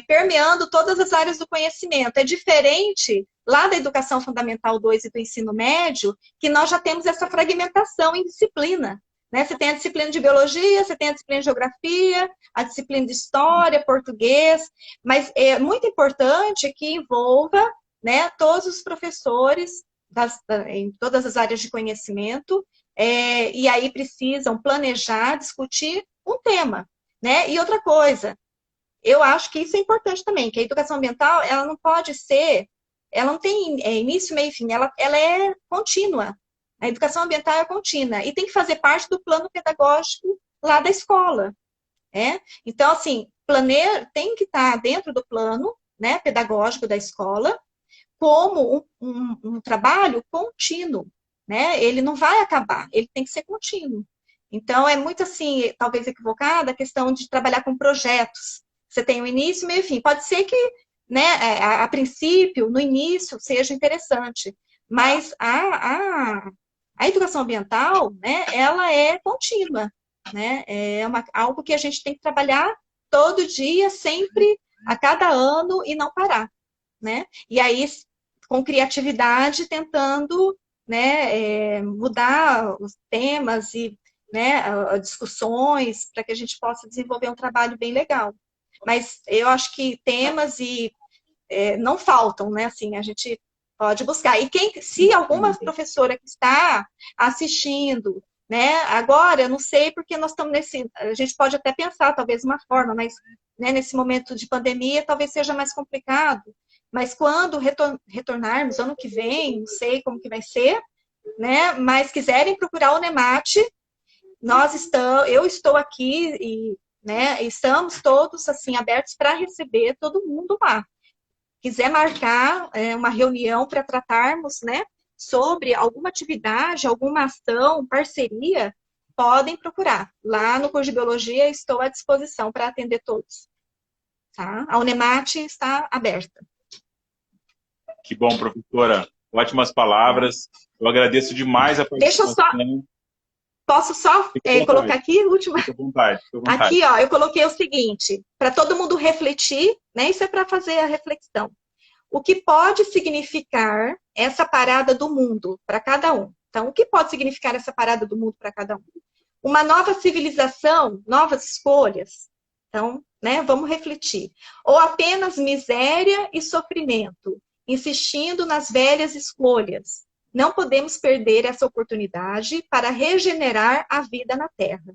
permeando todas as áreas do conhecimento. É diferente lá da educação fundamental 2 e do ensino médio, que nós já temos essa fragmentação em disciplina. Né? Você tem a disciplina de biologia, você tem a disciplina de geografia, a disciplina de história, português, mas é muito importante que envolva, né, todos os professores em todas as áreas de conhecimento, e aí precisam planejar, discutir um tema. Né? E outra coisa, eu acho que isso é importante também, que a educação ambiental, ela não pode ser, ela não tem início, meio e fim, ela é contínua. A educação ambiental é contínua e tem que fazer parte do plano pedagógico lá da escola. Então, assim, tem que estar dentro do plano, né, pedagógico da escola, como um trabalho contínuo. Né? Ele não vai acabar, ele tem que ser contínuo. Então, é muito assim, talvez equivocada, a questão de trabalhar com projetos. Você tem o início, meio e fim. Pode ser que, né, a princípio, no início, seja interessante, mas a educação ambiental, né, ela é contínua, né? É algo que a gente tem que trabalhar todo dia, sempre, a cada ano, e não parar. Né? E aí, com criatividade, tentando, né, mudar os temas e, né, discussões para que a gente possa desenvolver um trabalho bem legal. Mas eu acho que temas não faltam, né? Assim, a gente pode buscar. E se alguma professora que está assistindo, né, agora, eu não sei porque nós estamos a gente pode até pensar, talvez, uma forma, mas né, nesse momento de pandemia, talvez seja mais complicado. Mas quando retornarmos ano que vem, não sei como que vai ser, né? Mas quiserem procurar o NEMAT, eu estou aqui e, né, estamos todos assim abertos para receber todo mundo lá. Quiser marcar uma reunião para tratarmos, né, sobre alguma atividade, alguma ação, parceria, podem procurar. Lá no curso de Biologia estou à disposição para atender todos. Tá? A UNEMAT está aberta. Que bom, professora. Ótimas palavras. Eu agradeço demais a participação. Posso só colocar aqui o último? Fique à vontade, fique à vontade. Aqui, ó, eu coloquei o seguinte, para todo mundo refletir, né? Isso é para fazer a reflexão. O que pode significar essa parada do mundo para cada um? Então, o que pode significar essa parada do mundo para cada um? Uma nova civilização, novas escolhas. Então, né, vamos refletir. Ou apenas miséria e sofrimento, insistindo nas velhas escolhas. Não podemos perder essa oportunidade para regenerar a vida na Terra.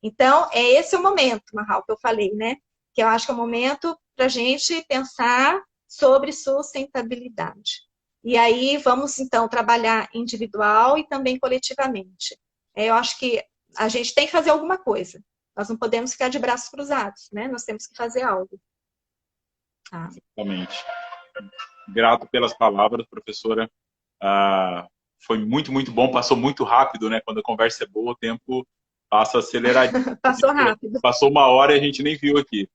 Então, esse é o momento, Marral, que eu falei, né? Que eu acho que é o momento para a gente pensar sobre sustentabilidade. E aí, vamos, então, trabalhar individual e também coletivamente. Eu acho que a gente tem que fazer alguma coisa. Nós não podemos ficar de braços cruzados, né? Nós temos que fazer algo. Tá. Exatamente. Grato pelas palavras, professora. Foi muito, muito bom. Passou muito rápido, né? Quando a conversa é boa, o tempo passa aceleradinho. Passou rápido. Passou 1 hora e a gente nem viu aqui.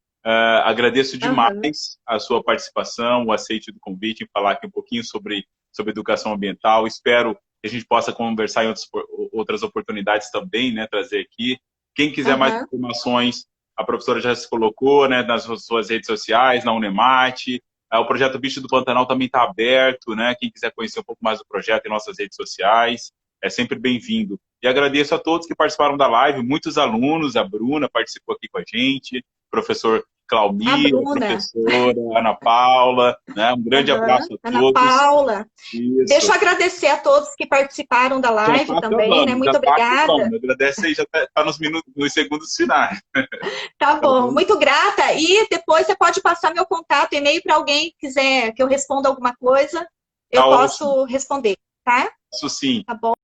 Agradeço demais a sua participação, o aceite do convite, em falar aqui um pouquinho sobre educação ambiental. Espero que a gente possa conversar em outras oportunidades também, né? Trazer aqui. Quem quiser mais informações, a professora já se colocou, né, nas suas redes sociais, na UNEMAT. O projeto Bicho do Pantanal também está aberto, né? Quem quiser conhecer um pouco mais do projeto em nossas redes sociais, é sempre bem-vindo. E agradeço a todos que participaram da live, muitos alunos, a Bruna participou aqui com a gente, professor Claumir, professora Ana Paula, né? Um grande abraço a todos. Ana Paula. Isso. Deixa eu agradecer a todos que participaram da live também, acabando, né? Muito obrigada. Agradece aí, já está nos segundos finais. Tá bom, muito grata. E depois você pode passar meu contato, e-mail para alguém que quiser que eu responda alguma coisa, eu posso responder, tá? Isso sim. Tá bom.